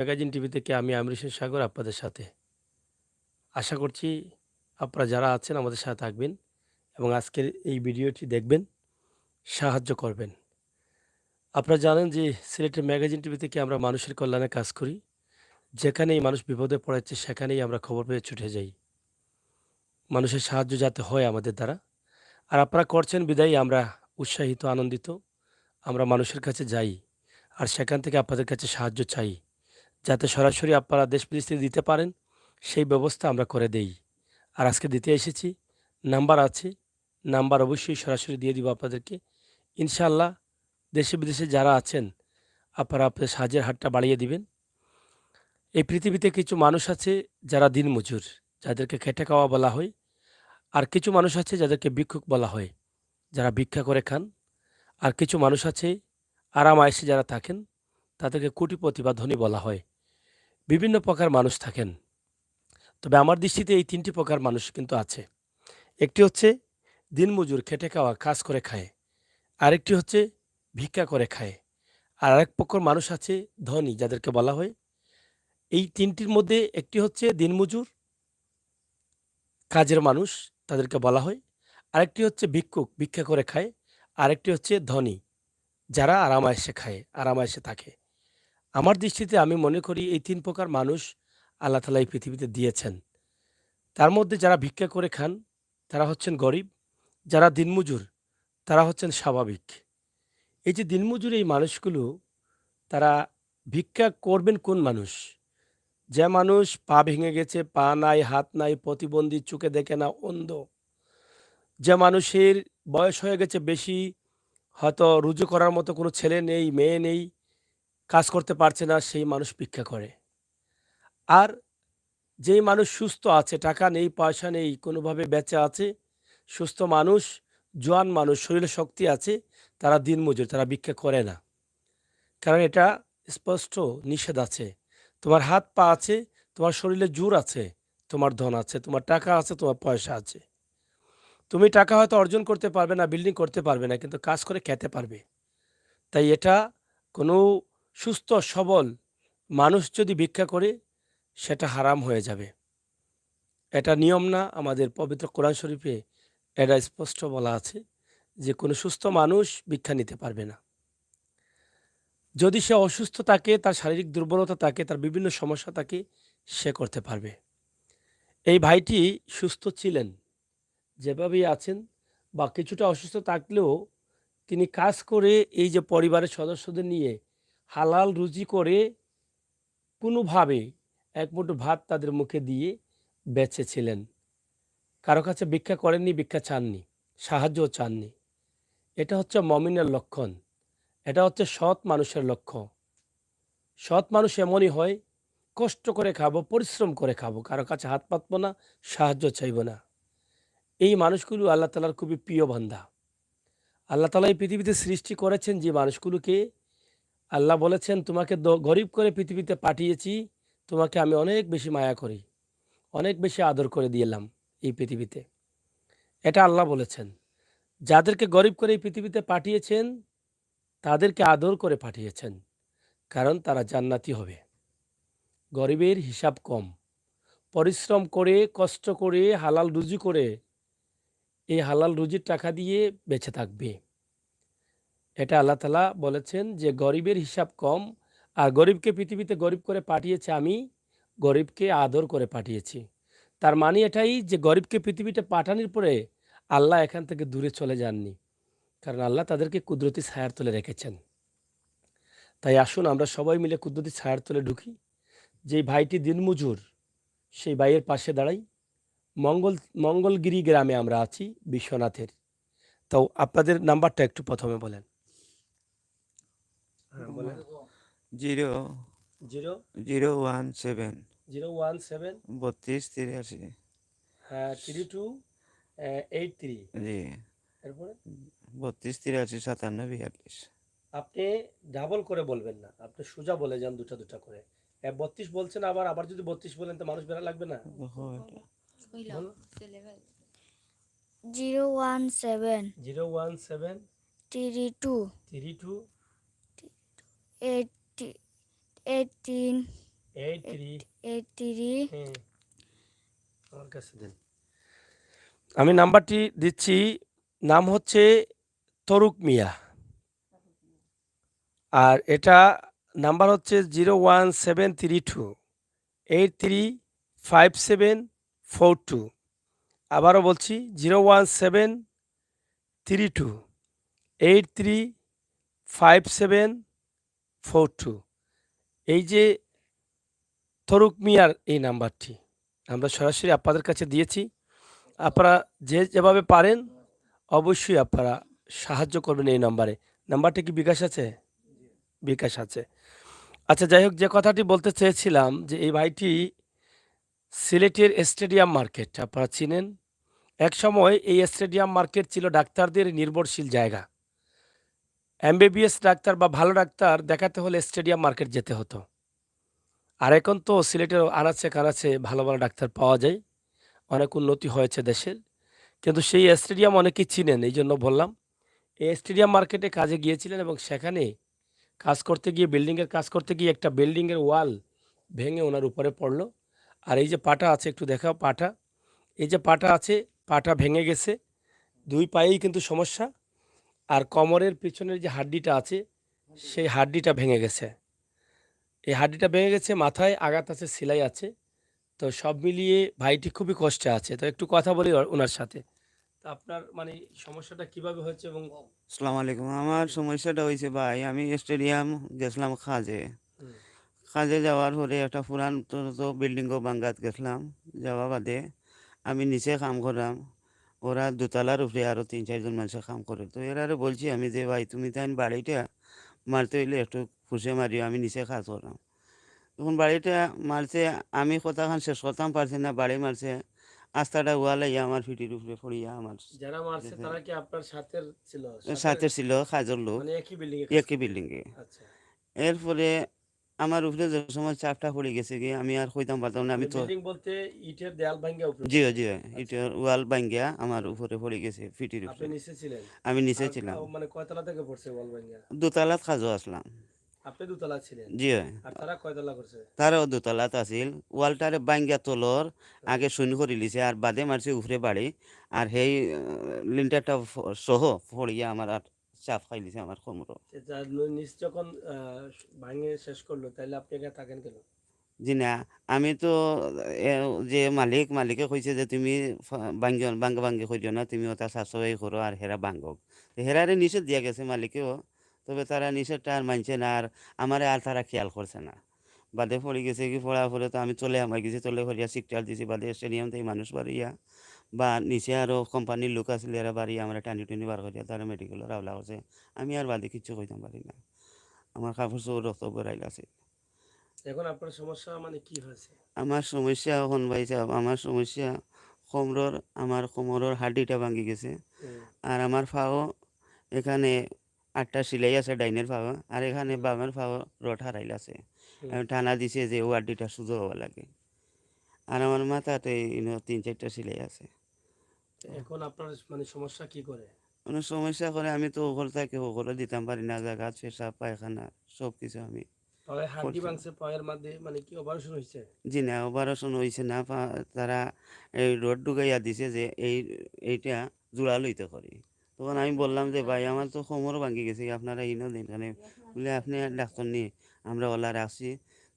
Magazine TV থেকে আমি আমির হোসেন সাগর আপনাদের সাথে। আশা করছি আপনারা যারা আছেন আমাদের সাথে থাকবেন এবং আজকের এই ভিডিওটি দেখবেন, সাহায্য করবেন। আপনারা জানেন যে সিলেটের ম্যাগাজিন টিভি থেকে আমরা মানুষের কল্যাণে কাজ করি। যেখানেই মানুষ বিপদে পড়েছে সেখানেই আমরা খবর পেয়ে ছুটে যাই। মানুষের সাহায্য যাতে হয় আমাদের দ্বারা। আর আপনারা করছেন বিধায়ী আমরা উৎসাহিত, আনন্দিত। আমরা মানুষের কাছে যাই। আর সেখান থেকে আপনাদের কাছে সাহায্য চাই। যাতে সরাসরি আপনারা দেশ পরিস্থিতি দিতে পারেন, সেই ব্যবস্থা আমরা করে দেই। আর আজকে দিতে এসেছি। নাম্বার আছে। নাম্বার অবশ্যই সরাসরি দিয়ে দিব আপনাদেরকে। ইনশাআল্লাহ দেশে বিদেশে যারা আছেন, আপনারা আপনাদের সাহায্যের হাতটা বাড়িয়ে দিবেন। এই পৃথিবীতে কিছু মানুষ আছে যারা দিনমজুর, যাদেরকে খেটে খাওয়া বলা হয়। আর কিছু মানুষ আছে যাদেরকে ভিক্ষুক বলা হয়, যারা ভিক্ষা করে খান। আর কিছু মানুষ আছে আরাম-আয়েশে যারা থাকেন, তাদেরকে কোটিপতি বা ধনী বলা হয়। বিভিন্ন প্রকার মানুষ থাকেন। তবে আমার দৃষ্টিতে এই ৩ টি প্রকার মানুষ কিন্তু আছে। একটি হচ্ছে দিনমজুর, খেটে খাওয়া, কাজ করে খায়। আরেকটি হচ্ছে ভিক্ষা করে খায়। আর আরেক প্রকার মানুষ আছে ধনী, যাদেরকে বলা হয়। এই ৩ টির মধ্যে একটি হচ্ছে দিনমজুর, কাজের মানুষ, তাদেরকে বলা হয়। আরেকটি হচ্ছে ভিক্ষুক, ভিক্ষা করে খায়। আরেকটি হচ্ছে ধনী, যারা আরাম-আয়েশে খায়, আরাম-আয়েশে থাকে। আমার দৃষ্টিতে আমি মনে করি এই ৩ প্রকার মানুষ আল্লাহ তাআলা এই পৃথিবীতে দিয়েছেন। তার মধ্যে যারা ভিক্ষা করে খান, তারা হচ্ছেন গরিব। যারা দিনমজুর, তারা হচ্ছেন স্বাভাবিক। এই যে দিনমজুর এই মানুষগুলো, তারা ভিক্ষা করবেন কোন মানুষ? যে মানুষ পা ভেঙে গেছে, পা নাই, হাত নাই, প্রতিবন্ধী, চোখে দেখে না, অন্ধ। যে মানুষের বয়স হয়ে গেছে বেশি, হয়তো রুজু করার মতো কোনো ছেলে নেই, মেয়ে নেই, কাজ করতে পারছে না, সেই মানুষ ভিক্ষা করে। আর যেই মানুষ সুস্থ আছে, টাকা নেই, পয়সা নেই, কোনোভাবে বেঁচে আছে, সুস্থ মানুষ, জোয়ান মানুষ, শরীরে শক্তি আছে, তারা দিনমজুর, তারা ভিক্ষা করে না। কারণ এটা স্পষ্ট নিষেধ আছে। তোমার হাত পা আছে, তোমার শরীরে জোর আছে, তোমার ধন আছে, তোমার টাকা আছে, তোমার পয়সা আছে। তুমি টাকা হয়তো অর্জন করতে পারবে না, বিল্ডিং করতে পারবে না, কিন্তু কাজ করে খেতে পারবে। তাই এটা কোনো সুস্থ সবল মানুষ যদি ভিক্ষা করে, সেটা হারাম হয়ে যাবে। এটা নিয়ম না, আমাদের পবিত্র কোরআন শরীফে এটা স্পষ্ট বলা আছে যে কোনো সুস্থ মানুষ ভিক্ষা নিতে পারবে না। যদি সে অসুস্থ থাকে, তার শারীরিক দুর্বলতা থাকে, তার বিভিন্ন সমস্যা থাকে, সে করতে পারবে। এই ভাইটি সুস্থ ছিলেন, যেভাবেই আছেন বা কিছুটা অসুস্থ থাকলেও তিনি কাজ করে এই যে পরিবারের সদস্যদের নিয়ে হালাল রুজি করে কোনোভাবে এক মুঠো ভাত তাদের মুখে দিয়ে বেঁচেছিলেন। কারো কাছে ভিক্ষা করেননি, ভিক্ষা চাননি, সাহায্যও চাননি। এটা হচ্ছে মমিনের লক্ষণ। এটা হচ্ছে সৎ মানুষের লক্ষ্য। সৎ মানুষ এমনই হয়, কষ্ট করে খাবো, পরিশ্রম করে খাবো, কারো কাছে হাত পাতবো না, সাহায্য চাইবো না। এই মানুষগুলো আল্লাহ তাআলার খুবই প্রিয় বান্দা। আল্লাহ তাআলা এই পৃথিবীতে সৃষ্টি করেছেন যে মানুষগুলোকে, আল্লাহ বলেছেন তোমাকে গরিব করে পৃথিবীতে পাঠিয়েছি, তোমাকে আমি অনেক বেশি মায়া করি, অনেক বেশি আদর করে দিলাম এই পৃথিবীতে। এটা আল্লাহ বলেছেন। যাদেরকে গরিব করে এই পৃথিবীতে পাঠিয়েছেন, তাদেরকে আদর করে পাঠিয়েছেন, কারণ তারা জান্নাতি হবে। গরিবের হিসাব কম, পরিশ্রম করে, কষ্ট করে, হালাল রুজি করে, এই হালাল রুজির টাকা দিয়ে বেঁচে থাকবে। এটা আল্লাহ তাআলা বলেছেন যে গরিবের হিসাব কম, আর গরিবকে পৃথিবীতে গরিব করে পাঠিয়েছে আমি, গরিবকে আদর করে পাঠিয়েছি। তার মানে এটাই যে গরিবকে পৃথিবীতে পাঠানোর পরে আল্লাহ এখান থেকে দূরে চলে যাননি, কারণ আল্লাহ তাদেরকে কুদরতি ছায়ার তলে রেখেছেন। তাই আসুন আমরা সবাই মিলে কুদরতি ছায়ার তলে ঢুকি। যেই ভাইটি দিনমজুর, সেই ভাইয়ের পাশে দাঁড়াই। মঙ্গল মঙ্গলগিরি গ্রামে আমরা আছি, বিশ্বনাথের। তো আপনাদের নাম্বারটা একটু প্রথমে বলেন। হ্যাঁ বলেন। 0 জিরো 017 017 32 83 হ্যাঁ 3283। জি এরপরে 32 83 97 42 আপনি ডাবল করে বলবেন না, আপনি সোজা বলে যান দুটা দুটা করে। 32 বলছেন, আবার আবার যদি 32 বলেন তো মানুষ বেড়া লাগবে না। বলুন। 017 017 32 32 18 18 83 83 হ্যাঁ আমার কাছে দেন। আমি নাম্বারটি দিচ্ছি। নাম হচ্ছে তরুক মিয়া। আর এটা নাম্বার হচ্ছে 01732 835742। আবারও বলছি 01732 835742। এই যে তরুক মিয়ার এই নাম্বারটি আমরা সরাসরি আপনাদের কাছে দিয়েছি। আপনারা যে যেভাবে পারেন অবশ্যই আপনারা সাহায্য করবেন এই নাম্বারে। নাম্বারটা কি বিকাশ আছে? বিকাশ আছে। আচ্ছা যাই হোক, যে কথাটি বলতে চেয়েছিলাম যে এই ভাইটি সিলেটের স্টেডিয়াম মার্কেট আপনারা চিনেন। একসময় এই স্টেডিয়াম মার্কেট ছিল ডাক্তারদের নির্ভরশীল জায়গা। এমবিবিএস ডাক্তার বা ভালো ডাক্তার দেখাতে হলে স্টেডিয়াম মার্কেট যেতে হতো। আর এখন তো সিলেটের আনাচে কানাচে ভালো ভালো ডাক্তার পাওয়া যায়। অনেক উন্নতি হয়েছে দেশের। কিন্তু সেই স্টেডিয়াম অনেকেই চিনেন, এই জন্য বললাম। এই স্টেডিয়াম মার্কেটে কাজে গিয়েছিলেন এবং সেখানে কাজ করতে গিয়ে বিল্ডিংয়ের কাজ করতে গিয়ে একটা বিল্ডিংয়ের ওয়াল ভেঙে ওনার উপরে পড়লো। আর এই যে পাটা আছে একটু দেখাও পাটা। এই যে পাটা আছে, পাটা ভেঙে গেছে। ২ পায়েই কিন্তু সমস্যা। আর কোমরের পিছনের যে হাড্ডিটা আছে, সেই হাড্ডিটা ভেঙে গেছে। এই হাড্ডিটা ভেঙে গেছে, মাথায় আঘাত আছে, সেলাই আছে। তো সব মিলিয়ে ভাইটি খুবই কষ্টে আছে। তো একটু কথা বলি ওনার সাথে। তো আপনার মানে সমস্যাটা কিভাবে হয়েছে এবং আসসালামু আলাইকুম। আমার সমস্যাটা হয়েছে ভাই, আমি স্টেডিয়াম গেছিলাম কাজে। হুম, কাজে যাওয়ার পরে একটা পুরান তো বিল্ডিংও বাঙ্গাত গেছিলাম। যাওয়া বাদে আমি নিচে কাম করলাম। ওরা দোতলার উপরে আরো ৩-৪ জন মানুষে কাম করে। তো এরারে বলছি আমি যে ভাই তুমি তাই বাড়িটা মারতে হইলে একটু খুশে মারিও, আমি নিচে কাজ করলাম। তখন বাড়িটা মারছে, আমি কথাখান শেষ করতাম পারছি না, বাড়ি মারছে। আস্তাটা ওয়ালাইয়া আমার ফিটির উপরে পড়িয়া আমার যারা মারছে তারা কি আপনার সাথের ছিল? সাথের সাথে ছিল কাজের লোক, মানে একই বিল্ডিং এ কাজ একই করতো? বিল্ডিংয়ে। আচ্ছা। এরপরে আমার উপরে যে সময় চাপটা পড়ে গেছে কি আমি আর কইতাম পারতাম না, আমি মানে তো বিল্ডিং বলতে ইটের দেয়াল ভাঙ্গা উপরে জি পড়ছে? জি আচ্ছা। ইটের ওয়াল ভাঙ্গিয়া আমার উপরে পড়ে গেছে ফিটির আপনি উপরে। নিচে ছিলেন? আমি নিচে আর ছিলাম, মানে কয়তলা থেকে পড়ছে ওয়াল ভাঙ্গা? দোতলাত কাজও আসলাম। আপনি দোতলা ছিলেন? জি আর তারা কয়তলা করছে? তারও দোতলাত আছিল। ওয়ালটারে ভাঙ্গিয়া তলর হুম। আগে শূন্য করে লিছে আর বাদে মারছে উপরে বাড়ি। আর সেই লিন্টারটা সহ পড়িয়া আমার আর চাপ খাই লিছে আমার কোমরও। যার নিচ যখন ভাঙে শেষ করলো তাহলে আপনি এখানে থাকেন কেন? জি না, আমি তো এ যে মালিকে কইছে যে তুমি ভাঙ্গা কইরিও না, তুমি ওটা সাফ-সাফাই করো আর হেরা ভাঙ্গক। তো হেরারে নিষেধ দিয়া গেছে মালিকেও। তবে তারা নিষেধটা আর মানছে না আর আমারে আর তারা খেয়াল করছে না। বাদে পড়ে গেছে কি পড়ার পরে তো আমি চলে আমার গেছি, চলে করিয়া সিকটাল দিছি বাদে স্টেডিয়াম থেকে মানুষ বাড়িয়া বা নিচে আরো কোম্পানির লোক আছিল এরা বাড়িয়া আমরা টানি বার করিয়া তারা মেডিকেলের হাওলা করছে। আমি আর বাদে কিচ্ছু কইতাম পারি না। আমার কাপড় চোপড় রক্ত বেরাইল আছে। এখন আপনার সমস্যা মানে কি হয়েছে? আমার সমস্যা এখন ভাই সাহেব, আমার সমস্যা কোমরের, আমার কোমরের হাড্ডিটা ভাঙ্গি গেছে। হুম, আর আমার পাও এখানে ৮টা সেলাই আছে ডাইনের পাও, আর এখানে হুম, বামের পাও রড হারাইল আছে। হুম। আমি টানা দিছে যে ও হাড্ডিটা সোজা হওয়া লাগে। আর আমার মাথাতে ৩-৪টা সেলাই আছে। তো এখন আপনার মানে সমস্যা কি করে? কোনো সমস্যা করে আমি তো ওখান থেকে ওখানে দিতাম পারি না, জায়গা পেশাব পায়খানা সব কিছু আমি পায়ে হাড্ডি করছি। ভাঙছে, পায়ের মধ্যে মানে কি অপারেশন হয়েছে? জি না, অপারেশন হয়েছে না, তারা এই রড ঢুকাইয়া দিছে যে এইটা জোড়া লইতে পারি। তখন আমি বললাম যে ভাই আমার তো কোমর ভাঙ্গি গেছে, আপনারা ইনো দিন এখানে। বলে আপনি আর ডাক্তার নেই, আমরা ওলা রাখছি,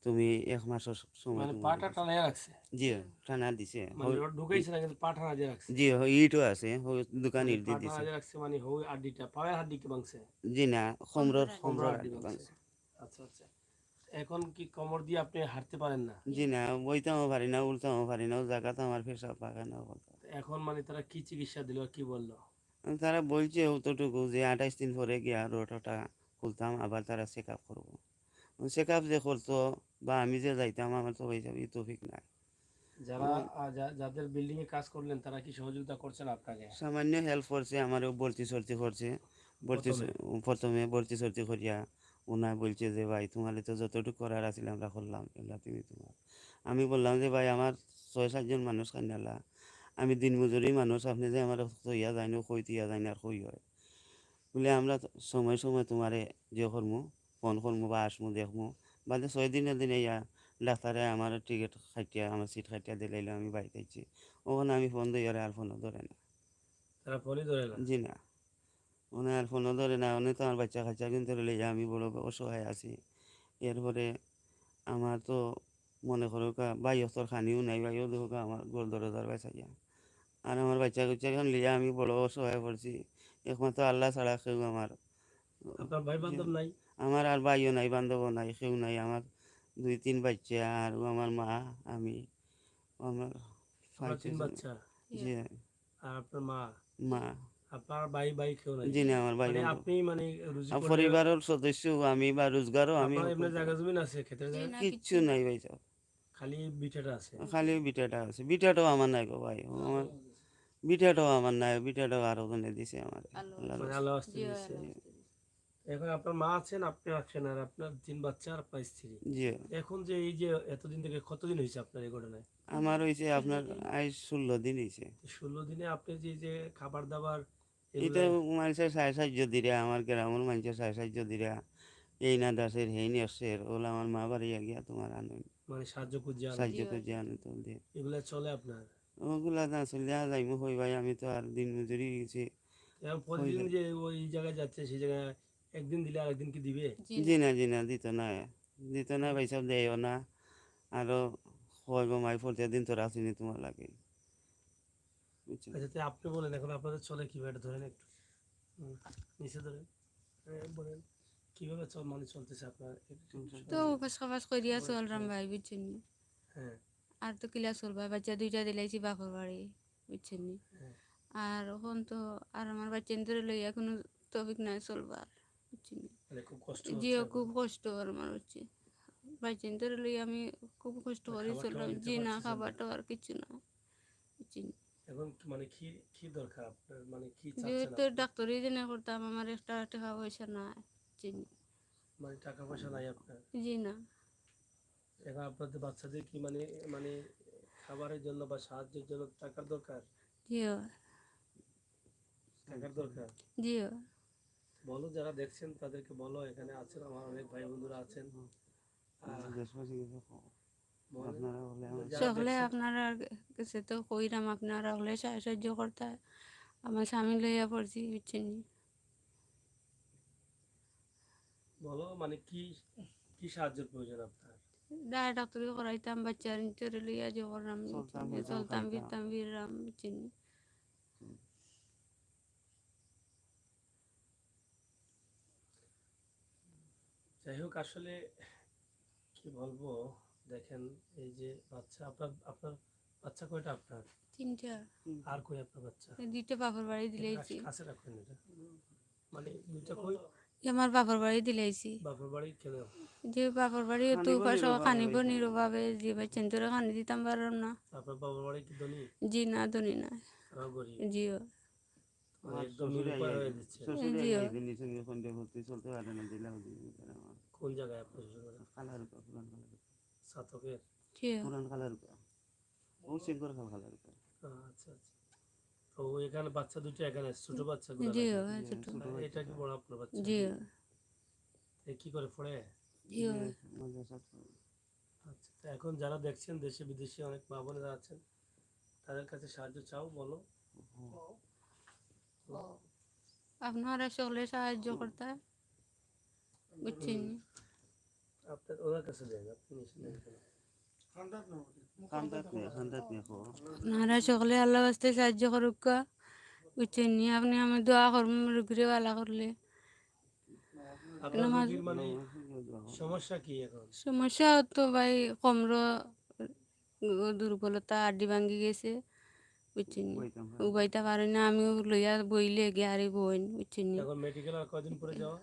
তুমি ১ মাসের সময় মানে তোমার পাটা কাছে। টানায় রাখছে? জি টানা দিছে। মানে রড ঢুকাইছে না কিন্তু পা টানা দিয়ে রাখছে? জি ইটও আছে, দোকান মানে ইট পা দিয়ে টানা দিছে। দিয়ে রাখছে মানে হই হাড্ডিটা পায়ের হাড্ডি কি ভাঙছে? জি না, কোমরের কোমরের কোমরের হাড্ডি আড্ডি ভাঙছে? ভাঙছে। আচ্ছা আচ্ছা। এখন কি কোমর দিয়ে আপনি হাঁটতে পারেন না? জি না, বইতেও পারি না, উঠতেও পারি না, ও জায়গাতে আমার পেশাব পায়খানা বলতে। তো এখন মানে তারা কি চিকিৎসা দিল আর কি বললো? তারা বলছে অতটুকু যে ২৮ দিন পরে গিয়ে আর ওটা খুলতাম, আবার তারা চেক আপ করবো। চেক আপ যে করতো বা আমি যে যাইতাম আমার তো ওইসব তৌফিক নাই। যারা যাদের বিল্ডিং এ কাজ করলেন তারা কি সহযোগিতা করছেন আপনাকে? সামান্য হেল্প করছে, আমারও ভর্তি সর্তি করছে। প্রথমে? প্রথমে ভর্তি সর্তি করিয়া ওনা বলছে যে ভাই তোমার তো যতটুকু করার আছিল আমরা করলাম, এগুলা তুমি তোমার। আমি বললাম যে ভাই আমার ৬-৭ জন মানুষ কান্নালা, আমি দিনমজুরি মানুষ, আপনি যে আমার ইয়া যায় না কই দিয়া যায় না আর কই হয়। বলে আমরা তো সময় সময় তোমারে যে করমু ফোন করমু বা আসমু দেখমু, বাদে ৬ দিনের দিনে ইয়া ডাক্তারে আমার টিকিট খাইটিয়া আমার সিট খাইটিয়া দিলাইলো, আমি বাড়িতে আইছি। ওখানে আমি ফোন দিই আর ফোনও ধরে না। তারা ফোনই ধরে না। জি না, উনি আর ফোনও ধরে না। উনি তো আমার বাচ্চা কাচ্চা কিন্তু লইয়া আমি বড় অসহায় আছি। এরপরে আমার তো মনে করো ভাই তোর খানিও নাই, ভাইও দেখো আমার গোল দরজার বাইসাইয়া। আর আমার বাচ্চা কাচ্চা এখন লিয়া আমি বড় অসহায় পড়ছি। একমাত্র আল্লাহ ছাড়া কেউ আমার আপনার ভাই বান্ধব নাই? আমার আর ভাইও নাই, বান্ধবও নাই, কেউ নাই। আমার 2-3 বাচ্চা আর আমার মা, আমি, আমার আপনার 3 5-6 জন। বাচ্চা জি, আর আপনার মা। মা। আপনার ভাই কেউ নাই? জি না, আমার ভাই মানে বান্ধব। আপনি মানে রুজি আর করলে পরিবারের সদস্য আমি বা রোজগারও আমি আপনার এমনি জায়গা জমি আছে, ক্ষেতের জি জায়গা? না, কিচ্ছু নাই ভাই সাহেব। খালি বিটাটা আছে? খালি বিটাটা আছে, বিটাটাও আমার নাই গো ভাই। আমার বিটাটাও আমার নাই, বিটাটাও আরো জনে দিছে আমার। আল্লাহ আল্লাহর মানে কাছে। আল্লাহ আস্তে জি দিচ্ছে। আল্লাহ বুঝতে দিছে। এখন আপনার মা আছেন, আপনি আছেন, আর আপনার 3 বাচ্চা আর আপনার স্ত্রী। জি, এখন যে এই যে এতদিন থেকে কতদিন হয়েছে আপনার এই ঘটনায়? আমার হয়েছে 16 আপনার দিন। 16 দিন হয়েছে। 16 দিনে আপনি যে যে খাবার দাবার এটা এগুলা মানুষের সাহায্য দিরা, আমার গ্রামের মানুষের সাহায্য দিরা, এই না দাসের হেই নেসের ওলা আমার মা বাড়ি গিয়া তোমার আনুন মানে সাহায্য খুঁজে আনেন, সাহায্য জি করছে আল্লাহ। আনু তো দিয়ে। এগুলা চলে আপনার? ওগুলা না চলিয়া যাইমু হই ভাই, আমি তো আর দিন মজুরি গেছি। এখন হই প্রতিদিন যাই। যে ওই জায়গায় যাচ্ছে সেই জায়গায় একদিন দিলে আরেকদিন কি দিবে? জি জি না। না, জি না, দিত না ভাই সব দেয়ও না। আরো কইব মাই প্রতিদিন তোর আসিনি তোমার লাগে, বুঝছেন। আচ্ছা, তাই আপনি বলেন এখন আপনাদের চলে কিভাবে, এটা ধরেন একটু হুম, নিচে ধরেন। হ্যাঁ, বলেন কিভাবে মানে চলতেছে আপনার একটু তো সহজে উপাস খাবাস করিয়া বলেন। চলরাম ভাই, বুঝছেন নি? হ্যাঁ, আর তো কিলা চলবা, বাচ্চা 2টা দিলাইছি বাপর বাড়ি, বুঝছেন নি? হ্যাঁ, আর এখন তো আর আমার বাচ্চা ধরে লইয়া কোনো টপিক নাই চলবার, বুঝছেন নি? মানে খুব কষ্ট হচ্ছে জিও এখন। খুব কষ্ট আমার হচ্ছে। বাচ্চা ধরে লইয়া আমি খুব কষ্ট মানে করে খাবার চললাম। টাবার দিতে জি না, পারতেছেন খাবার না। টাবার কিছু না, বুঝছেন নি? এখন মানে কি কি দরকার আপনার, মানে কি চাচ্ছেন যেহেতু আপনি? ডাক্তারি জেনে করতাম, আমার একটা টাকা পয়সা নাই, বুঝছেন নি? মানে টাকা পয়সা নাই আপনার? জি না। এখন আপনাদের বাচ্চাদের কি মানে মানে খাবারের জন্য বা সাহায্যের জন্য টাকার দরকার? জিও। টাকার দরকার? জিও। বলো, যারা দেখছেন তাদেরকে বলো, এখানে আছেন আমার অনেক ভাই বন্ধুরা আছেন। দেশবাসী কিছু বলেন আপনারা বলে আমার যারা সকলে দেখছেন। আপনারা কাছে তো কইরাম, আপনারা হলে সাহায্য করতে। আমার স্বামী লইয়া পড়ছি, বুঝছেন নি? বলো মানে কি কি সাহায্যের প্রয়োজন আপনার? ডাক্তারি করাইতাম, বাচ্চার নিচরে লইয়া যে করলাম, চলতাম বুঝছেন নি? ফিরতাম চলতাম খাইতাম। ফিরতাম ফিরলাম, বুঝছেন নি? যাই হোক, আসলে কি বলবো, দেখেন এই যে বাচ্চা আপনার আপনার বাচ্চা কয়টা আপনার? 3টা। আর কই আপনার বাচ্চা? 2টা বাপর বাড়ি এটা দিলাইছি। কাছে রাখবেন এটা, মানে দুইটা কই? আমার বাপর বাড়ি দিলাইছি। বাপের বাড়ি কেন? যে বাপর বাড়ি তো খানিব পাশে নীরবে খানিব ভাই। নীরভাবে, যে বাচ্চা ধরে খানি দিতাম পারলাম না। আপনার বাবার বাড়ি কি ধনী? জি না, ধনী না। তারাও গরিব? জিও। মানে আমার একদম শ্বশুরে নিরুপায় আইয়া হয়ে দিচ্ছে? জিও। দিন নিচে গিয়ে ফোন দিয়ে ভর্তি চলতে পারে না, দিলাম আমার কোন জায়গায় আপনার শ্বশুর বাড়ি? কালার উপর, পুরান কালার উপর, সাতকের? জিও। পুরান কালার উপর, ও সিঙ্গর কালার উপর। আচ্ছা আচ্ছা। তো এখানে বাচ্চা দুটো এখানে আছে, ছোট বাচ্চাগুলো জিও। নাকি? হ্যাঁ, ছোট। ছোট আর এটা কি বড় আপনার বাচ্চা? জিও। এ কি করে পড়ে? জিও। মাদ্রাসা আচ্ছা, তো এখন যারা দেখছেন দেশে বিদেশে অনেক মা বোনেরা আছেন, তাদের কাছে সাহায্য চাও, বলো। আপনারা সকলে সাহায্য করতে, বুঝছেন নি? আপনার ওদের কাছে দেন, আপনি নিচে নেন কেন? খান্দাত নিয়ে খো। আপনারা সকলে আল্লাহ বাস্তে সাহায্য করুক গা, বুঝছেন নি? আপনি আমি দোয়া করবো রুগীরে ভালো করলে। আপনার নামাজ রোগীর মানে সমস্যা কি এখন? সমস্যা তো ভাই, কমর দুর্বলতা, আড্ডি ভাঙ্গি গেছে, বুঝছেন নি? বইতাম উবাইতে পারি না, আমিও লইয়া বইলে গিয়ারি বইন, বুঝছেন নি? এখন মেডিকেল আর কয়দিন পরে যাওয়া?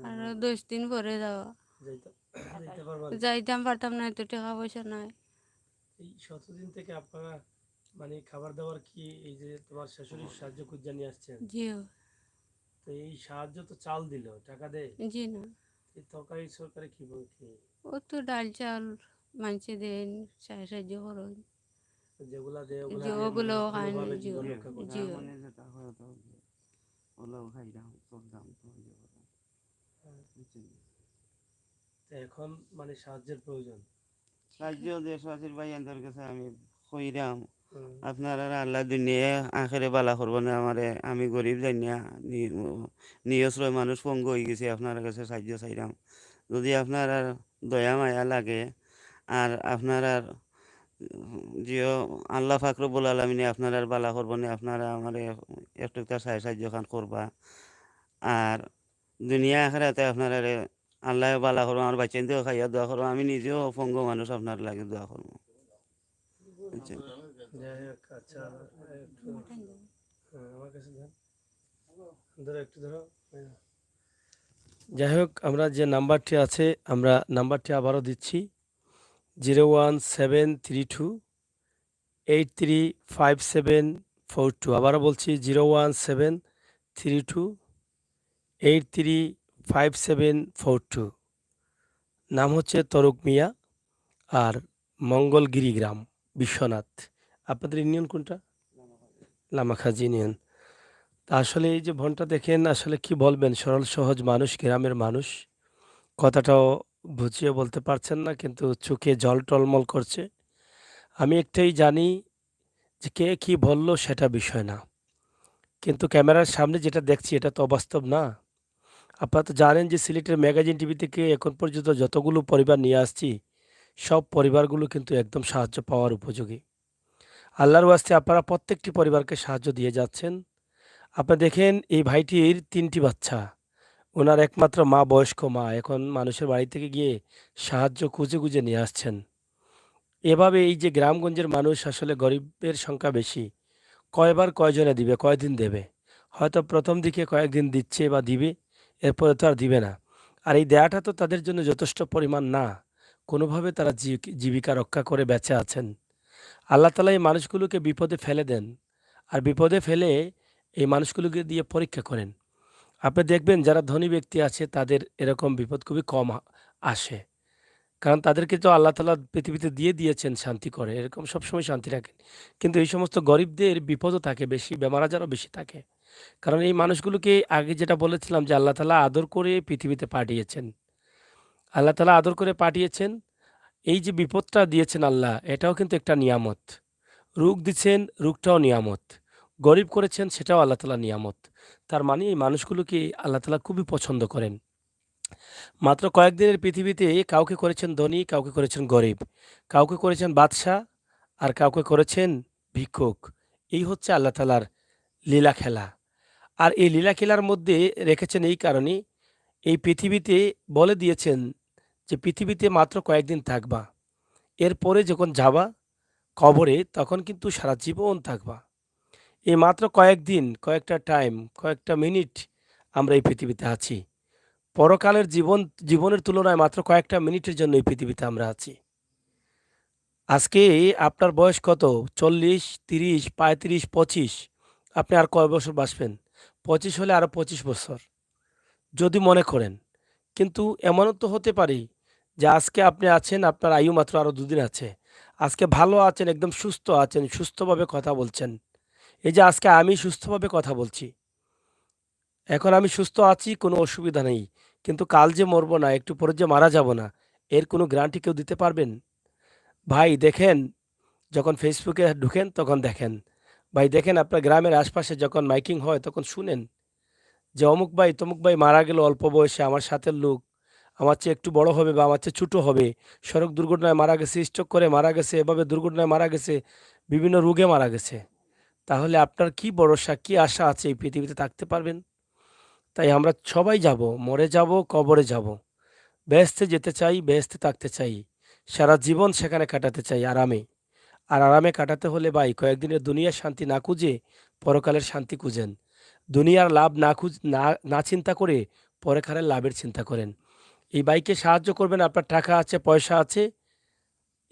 আর 10 দিন পরে যাওয়া। যাইতে যাইতে পারবেন? যাইতাম পারতাম না, এত টাকা পয়সা নাই। এই 17 দিন থেকে আপনারা মানে খাবার দাবার কি এই যে তোমার শাশুড়ির সাহায্য খুঁজে নিয়ে আসছেন? জিও। তো এই সাহায্য তো চাল দিল, টাকা দেয়? জি না। এই তরকারি সরকারি কি কি ও তো ডাল চাল মানুষে দেন, সাহায্য করুন, যেগুলা দেয় ওগুলা যে দিয়ে ওগুলো খান। কোনোভাবে জিও। জীবন রক্ষা করছে? জিও। মানে যেটা হয় তো ওলাও খাইলাম চলতাম তো হ্যাঁ। বুঝছেন। তো এখন মানে সাহায্যের প্রয়োজন। সাহায্য দেশবাসীর ভাই এদের কাছে আমি কইরাম হুম। আপনারা আল্লাহ দুনিয়া আখেরে বালা করবো না আমারে, আমি গরিব জানিয়া নিয়শ্রয় মানুষ পঙ্গু হয়ে গেছি, আপনার কাছে সাহায্য চাইলাম। যদি আপনার আর দয়া মায়া লাগে আর আপনার আর জিও আল্লাহ ফাকরবুল আলমিনে আপনার আর বালা করবো না, আপনারা আমার একটু একটা সাহায্য খান করবা। আর দুনিয়া আখেরাতে আপনারা আল্লাহ বালা করবো, আমার বাচ্চা দিয়েও খাইয়া দোয়া করবো, আমি নিজেও পঙ্গু মানুষ আপনার লাগে দোয়া করবো, বুঝছেন? যাই হোক, আচ্ছা একটু আমার কাছে দেন, ধরো একটু ধরো। যাই হোক, আমরা যে নাম্বারটি আছে আমরা নাম্বারটি আবারও দিচ্ছি 01732835742। আবারও বলছি 01732835742। নাম হচ্ছে তরুক মিয়া আর মঙ্গলগিরি গ্রাম, বিশ্বনাথ। আপনাদের ইউনিয়ন কোনটা? লামাখাজি ইউনিয়ন। তা আসলে এই যে ভনটা দেখেন, আসলে কি বলবেন, সরল সহজ মানুষ, গ্রামের মানুষ, কথাটাও বুঝিয়ে বলতে পারছেন না, কিন্তু চোখে জল টলমল করছে। আমি একটাই জানি যে কে কি বলল সেটা বিষয় না, কিন্তু ক্যামেরার সামনে যেটা দেখছি এটা তো অবাস্তব না। আপনারা তো জানেন যে সিলেটের ম্যাগাজিন টিভি থেকে এখন পর্যন্ত যতগুলো পরিবার নিয়ে আসছি সব পরিবারগুলো কিন্তু একদম সাহায্য পাওয়ার উপযোগী। আল্লাহর ওয়াস্তে আপনারা প্রত্যেকটি পরিবারকে সাহায্য দিয়ে যাচ্ছেন। আপনি দেখেন এই ভাইটির ৩টি বাচ্চা, ওনার একমাত্র মা, বয়স্ক মা, এখন মানুষের বাড়ি থেকে গিয়ে সাহায্য খুঁজে খুঁজে নিয়ে আসছেন। এভাবে এই যে গ্রামগঞ্জের মানুষ, আসলে গরিবের সংখ্যা বেশি, কয়বার কয়জনে দিবে, কয়দিন দেবে? হয়তো প্রথম দিকে কয়েকদিন দিচ্ছে বা দিবে, এরপরে তো আর দিবে না। আর এই দেয়াটা তো তাদের জন্য যথেষ্ট পরিমাণ না, কোনোভাবে তারা জীবিকা রক্ষা করে বেঁচে আছেন। আল্লাহ তালা এই মানুষগুলোকে বিপদে ফেলে দেন, আর বিপদে ফেলে এই মানুষগুলোকে দিয়ে পরীক্ষা করেন। আপনি দেখবেন যারা ধনী ব্যক্তি আছে তাদের এরকম বিপদ খুবই কম আসে, কারণ তাদেরকে তো আল্লাহ তালা পৃথিবীতে দিয়ে দিয়েছেন শান্তি করে, এরকম সবসময় শান্তি রাখেন। কিন্তু এই সমস্ত গরিবদের বিপদও থাকে বেশি, বেমার আজারও বেশি থাকে। কারণ এই মানুষগুলোকে আগে যেটা বলেছিলাম যে আল্লাহ তালা আদর করে পৃথিবীতে পাঠিয়েছেন, আল্লাহ তালা আদর করে পাঠিয়েছেন। এই যে বিপদটা দিয়েছেন আল্লাহ, এটাও কিন্তু একটা নিয়ামত। রোগ দিচ্ছেন, রোগটাও নিয়ামত। গরিব করেছেন, সেটাও আল্লাহ তালা নিয়ামত। তার মানে এই মানুষগুলোকে আল্লাহ তালা খুবই পছন্দ করেন। মাত্র কয়েকদিনের পৃথিবীতে কাউকে করেছেন ধনী, কাউকে করেছেন গরিব, কাউকে করেছেন বাদশাহ, আর কাউকে করেছেন ভিক্ষুক। এই হচ্ছে আল্লাহ তালার লীলা খেলা। আর এই লীলা খেলার মধ্যে রেখেছেন এই কারণে, এই পৃথিবীতে বলে দিয়েছেন যে পৃথিবীতে মাত্র কয়েকদিন থাকবা, এরপরে যখন যাবা কবরে তখন কিন্তু সারা জীবন থাকবা। এই মাত্র কয়েকদিন, কয়েকটা টাইম, কয়েকটা মিনিট আমরা এই পৃথিবীতে আছি। পরকালের জীবনের তুলনায় মাত্র কয়েকটা মিনিটের জন্য এই পৃথিবীতে আমরা আছি। আজকে আপনার বয়স কত? 40, 30, 35, 25। আপনি আর কয় বছর বাঁচবেন? 25 হলে আরো 25 বছর যদি মনে করেন। কিন্তু এমনও তো হতে পারে যে আজকে আপনি আছেন, আপনার আয়ু মাত্র আরো 2 দিন আছে। আজকে ভালো আছেন, একদম সুস্থ আছেন, সুস্থভাবে কথা বলছেন। এই যে আজকে আমি সুস্থভাবে কথা বলছি, এখন আমি সুস্থ আছি, কোনো অসুবিধা নেই। কিন্তু কাল যে মরবো না, একটু পরে যে মারা যাব না, এর কোনো গ্যারান্টি কেউ দিতে পারবেন? ভাই দেখেন, যখন ফেসবুকে ঢুকেন তখন দেখেন। ভাই দেখেন, আপনার গ্রামের আশপাশে যখন মাইকিং হয় তখন শুনেন যে অমুক ভাই তমুক ভাই মারা গেল অল্প বয়সে, আমার সাথের লোক, আমার চেয়ে একটু বড় হবে বা আমার চেয়ে ছোটো হবে, সড়ক দুর্ঘটনায় মারা গেছে, স্ট্রোক করে মারা গেছে, এভাবে দুর্ঘটনায় মারা গেছে, বিভিন্ন রোগে মারা গেছে। তাহলে আপনার কি ভরসা, কি আশা আছে এই পৃথিবীতে থাকতে পারবেন? তাই আমরা সবাই যাব, মরে যাব, কবরে যাব। বেহেশতে যেতে চাই, বেহেশতে থাকতে চাই, সারা জীবন সেখানে কাটাতে চাই আরামে। আর আরামে কাটাতে হলে ভাই কয়েকদিনের দুনিয়ার শান্তি না খুঁজে পরকালের শান্তি খুঁজেন। দুনিয়ার লাভ না চিন্তা করে পরকালের লাভের চিন্তা করেন। এই বাইকে সাহায্য করবেন, আপনার টাকা আছে, পয়সা আছে,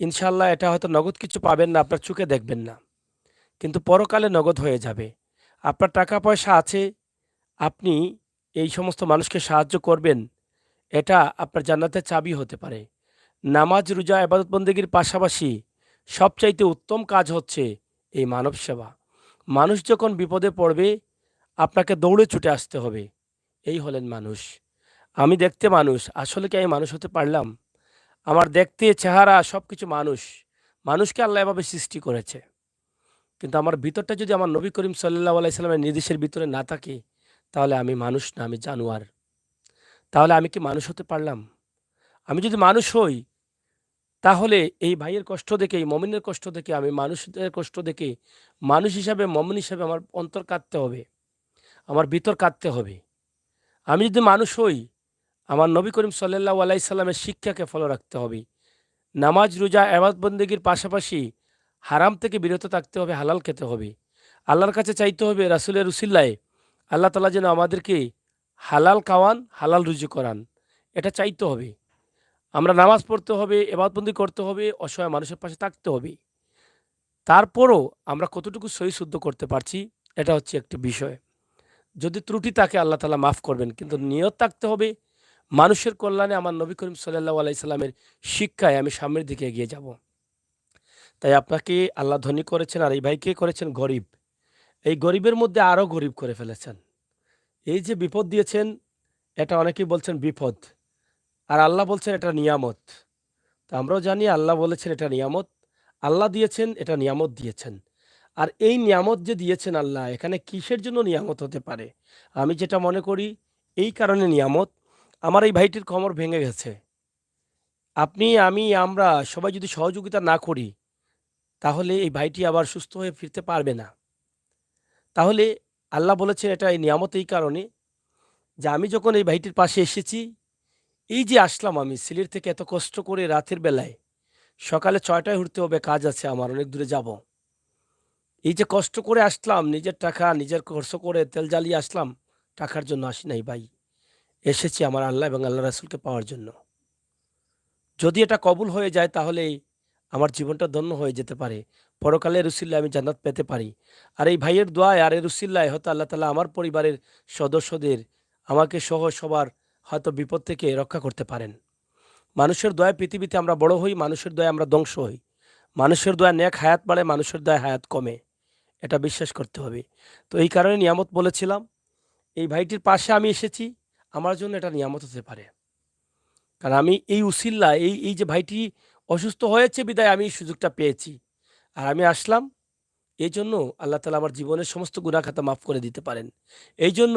ইনশাল্লাহ এটা হয়তো নগদ কিছু পাবেন না, আপনার চোখে দেখবেন না, কিন্তু পরকালে নগদ হয়ে যাবে। আপনার টাকা পয়সা আছে, আপনি এই সমস্ত মানুষকে সাহায্য করবেন, এটা আপনার জান্নাতের চাবি হতে পারে। নামাজ, রোজা, ইবাদত বন্দেগীর পাশাপাশি সবচাইতে উত্তম কাজ হচ্ছে এই মানব সেবা। মানুষ যখন বিপদে পড়বে আপনাকে দৌড়ে ছুটে আসতে হবে, এই হলেন মানুষ। আমি দেখতে মানুষ, আসলে কি আমি মানুষ হতে পারলাম? আমার দেখতে, চেহারা সবকিছু মানুষ। মানুষকে আল্লাহ এভাবে সৃষ্টি করেছে। কিন্তু আমার ভিতরটা যদি আমার নবী করিম সাল্লাল্লাহু আলাইহি সাল্লামের নির্দেশের ভিতরে না থাকে, তাহলে আমি মানুষ না, আমি জানোয়ার। তাহলে আমি কি মানুষ হতে পারলাম? আমি যদি মানুষ হই, তাহলে এই ভাইয়ের কষ্ট দেখে, এই মমিনের কষ্ট দেখে, আমি মানুষদের কষ্ট দেখে, মানুষ হিসাবে, মমিন হিসাবে আমার অন্তর কাঁদতে হবে, আমার ভিতর কাঁদতে হবে। আমি যদি মানুষ হই, আমার নবী করিম সাল্লাল্লাহু আলাইহি সাল্লামের শিক্ষাকে ফলো রাখতে হবে। নামাজ, রোজা, ইবাদত বন্দেগীর পাশাপাশি হারাম থেকে বিরত থাকতে হবে, হালাল খেতে হবে। আল্লাহর কাছে চাইতে হবে রাসূলের উসিলায় আল্লাহ তাআলা যেন আমাদেরকে হালাল খাওয়ান, হালাল রুজি করান। এটা চাইতে হবে। আমরা নামাজ পড়তে হবে, ইবাদত বন্দেগী করতে হবে, অসহায় মানুষের পাশে থাকতে হবে। তারপরও আমরা কতটুকু সহি শুদ্ধ করতে পারছি, এটা হচ্ছে একটি বিষয়। যদি ত্রুটি থাকে আল্লাহ তাআলা মাফ করবেন। কিন্তু নিয়ত থাকতে হবে মানুষের কল্যাণে আমার নবী করিম সাল্লাল্লাহু আলাইহি সাল্লামের শিক্ষায় আমি সামনের দিকে এগিয়ে যাব। তাই আপনাকে আল্লাহ ধনী করেছেন আর এই ভাইকে করেছেন গরিব। এই গরিবের মধ্যে আরো গরিব করে ফেলেছেন। এই যে বিপদ দিয়েছেন, এটা অনেকেই বলছেন বিপদ। আর আল্লাহ বলছেন এটা নিয়ামত। তো আমরাও জানি আল্লাহ বলেছেন এটা নিয়ামত। আল্লাহ দিয়েছেন, এটা নিয়ামত দিয়েছেন। আর এই নিয়ামত যে দিয়েছেন আল্লাহ, এখানে কিসের জন্য নিয়ামত হতে পারে? আমি যেটা মনে করি, এই কারণে নিয়ামত, আমার এই ভাইটির কোমর ভেঙে গেছে। আপনি, আমি, আমরা সবাই যদি সহযোগিতা না করি, তাহলে এই ভাইটি আবার সুস্থ হয়ে ফিরতে পারবে না। তাহলে আল্লাহ বলেছেন এটা এই নিয়ামত এই কারণে যে আমি যখন এই ভাইটির পাশে এসেছি, এই যে আসলাম আমি সিলেট থেকে এত কষ্ট করে রাতের বেলায়, সকালে ৬টায় উঠতে হবে, কাজ আছে আমার, অনেক দূরে যাব। এই যে কষ্ট করে আসলাম, নিজের টাকা নিজের খরচ করে তেল জ্বালিয়ে আসলাম, টাকার জন্য আসি নাই ভাই। এসেছি আমার আল্লাহ এবং আল্লাহ রাসূলকে পাওয়ার জন্য। যদি এটা কবুল হয়ে যায় তাহলে আমার জীবনটা ধন্য হয়ে যেতে পারে। পরকালের উসিলায় আমি জান্নাত পেতে পারি। আর এই ভাইয়ের দোয়ায় আর এর উসিলায় হয়তো আল্লাহ তাআলা আমার পরিবারের সদস্যদের, আমাকে সহ সবার হয়তো বিপদ থেকে রক্ষা করতে পারেন। মানুষের দয়ায় পৃথিবীতে আমরা বড় হই, মানুষের দয়ায় আমরা ধ্বংস হই। মানুষের দয়ায় নেক হায়াত বাড়ে, মানুষের দয়ায় হায়াত কমে। এটা বিশ্বাস করতে হবে। তো এই কারণে নিয়ামত বলেছিলাম। এই ভাইটির পাশে আমি এসেছি, আমার জন্য এটা নিয়ামত হতে পারে। কারণ আমি এই উসিল্লা, এই যে ভাইটি অসুস্থ হয়েছে বিধায় আমি এই সুযোগটা পেয়েছি। আর আমি আসলাম, এইজন্য আল্লাহ তাআলা আমার জীবনের সমস্ত গুনাহ খাতা মাফ করে দিতে পারেন। এইজন্য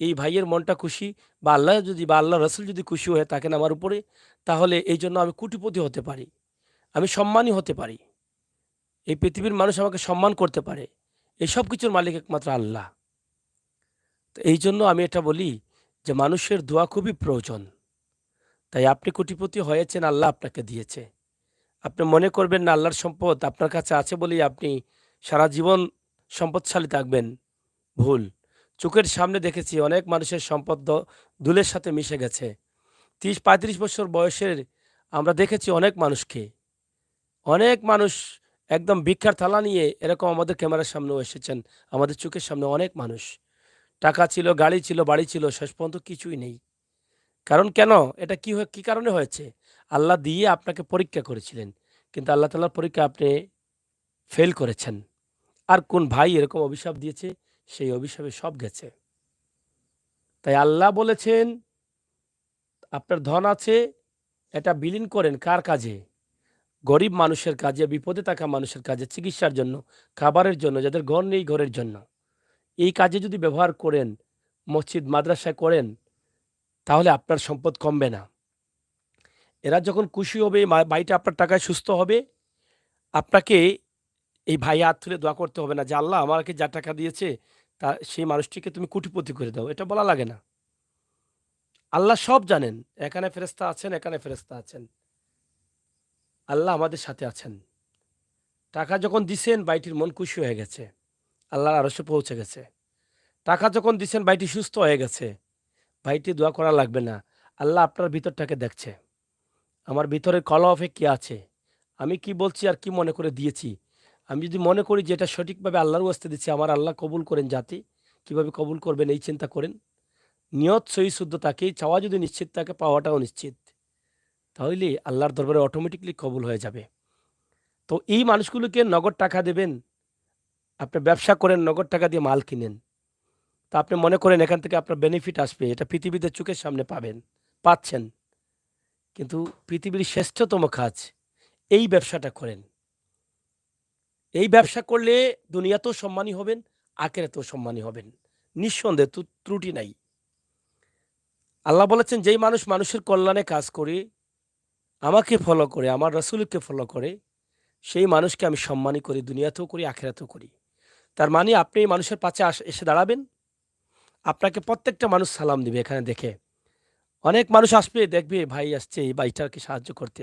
এই ভাইয়ের মনটা খুশি, বা আল্লাহ যদি, বা আল্লাহ রাসূল যদি খুশি হয়ে থাকেন আমার উপরে, তাহলে এইজন্য আমি কোটিপতি হতে পারি। আমি সম্মানী হতে পারি। এই পৃথিবীর মানুষ আমাকে সম্মান করতে পারে। এই সব কিছুর মালিক একমাত্র আল্লাহ। তো এইজন্য আমি এটা বলি যে মানুষের দোয়া খুবই প্রয়োজন। তাই আপনি কোটিপতি হয়েছেন, আল্লাহ আপনাকে দিয়েছে। আপনি মনে করবেন না আল্লাহর সম্পদ আপনার কাছে আছে বলেই আপনি সারা জীবন সম্পদশালী থাকবেন। ভুল। চোখের সামনে দেখেছি অনেক মানুষের সম্পদ ধুলের সাথে মিশে গেছে। ৩০-৩৫ বছর বয়সের আমরা দেখেছি অনেক মানুষকে। অনেক মানুষ একদম ভিক্ষার থালা নিয়ে এরকম আমাদের ক্যামেরার সামনেও এসেছেন। আমাদের চোখের সামনে অনেক মানুষ। টাকা ছিল, গাড়ি ছিল, বাড়ি ছিল, শেষ পর্যন্ত কিছুই নেই। কারণ কেন? এটা কি কারণে হয়েছে? আল্লাহ দিয়ে আপনাকে পরীক্ষা করেছিলেন। কিন্তু আল্লাহ তাআলার পরীক্ষা আপনি ফেল করেছেন। আর কোন ভাই এরকম অভিশাপ দিয়েছে? সেই অভিশাপে সব গেছে। তাই আল্লাহ বলেছেন, আপনার ধন আছে, এটা বিলীন করেন কার কাজে? গরিব মানুষের কাজে, বিপদে থাকা মানুষের কাজে, চিকিৎসার জন্য, খাবারের জন্য, যাদের ঘর নেই ঘরের জন্য। এই কাজে যদি ব্যবহার করেন, মসজিদ মাদ্রাসায় করেন, তাহলে আপনার সম্পদ কমবে না। এরা যখন খুশি হবে, ভাইটা আপনার টাকায় সুস্থ হবে, আপনাকে এই ভাই হাত তুলে দোয়া করতে হবে না যে আল্লাহ আমাকে যা টাকা দিয়েছে তা সেই মানুষটিকে তুমি কোটিপতি করে দাও। এটা বলা লাগে না। আল্লাহ সব জানেন। এখানে ফেরেশতা আছেন, এখানে ফেরেশতা আছেন। আল্লাহ আমাদের সাথে আছেন। টাকা যখন দিছেন ভাইটির মন খুশি হয়ে গেছে। আল্লাহর আরশে পৌঁছে গেছে। টাকা যখন দিছেন ভাইটি সুস্থ হয়ে গেছে। ভাইটি দোয়া করা লাগবে না। আল্লাহ আপনার ভিতরটাকে দেখছে। আমার ভিতরে কলহে কি আছে? আমি কি বলছি আর কি মনে করে দিয়েছি? আমি যদি মনে করি যে এটা সঠিকভাবে আল্লাহর ওয়াস্তে দিচ্ছি, আমার আল্লাহ কবুল করেন যাতে। কিভাবে কবুল করবেন এই চিন্তা করেন। নিয়ত সহি শুদ্ধ থাকে, চাওয়া যদি নিশ্চিত থাকে, পাওয়াটাও নিশ্চিত। তাহলে আল্লাহর দরবারে অটোমেটিক্যালি কবুল হয়ে যাবে। তো এই মানুষগুলোকে নগদ টাকা দেবেন। আপনি ব্যবসা করেন, নগদ টাকা দিয়ে মাল কিনেন। তা আপনি মনে করেন এখান থেকে আপনার বেনিফিট আসবে। এটা পৃথিবীতে চোখের সামনে পাবেন। পাচ্ছেন, কিন্তু পৃথিবীর শ্রেষ্ঠতম কাজ এই ব্যবসাটা করেন। এই ব্যবসা করলে দুনিয়াতেও সম্মানী হবেন, আখিরাতেও সম্মানী হবেন। নিঃসন্দেহে ত্রুটি নাই। আল্লাহ বলেছেন, যেই মানুষ মানুষের কল্যাণে কাজ করে, আমাকে ফলো করে, আমার রাসূলকে ফলো করে, সেই মানুষকে আমি সম্মানী করি, দুনিয়াতেও করি, আখিরাতেও করি। তার মানে আপনি এই মানুষের পাশে এসে দাঁড়াবেন, আপনাকে প্রত্যেকটা মানুষ সালাম দিবে এখানে দেখে। অনেক মানুষ আসবে, দেখবে ভাই আসছে এই ভাইটাকে সাহায্য করতে।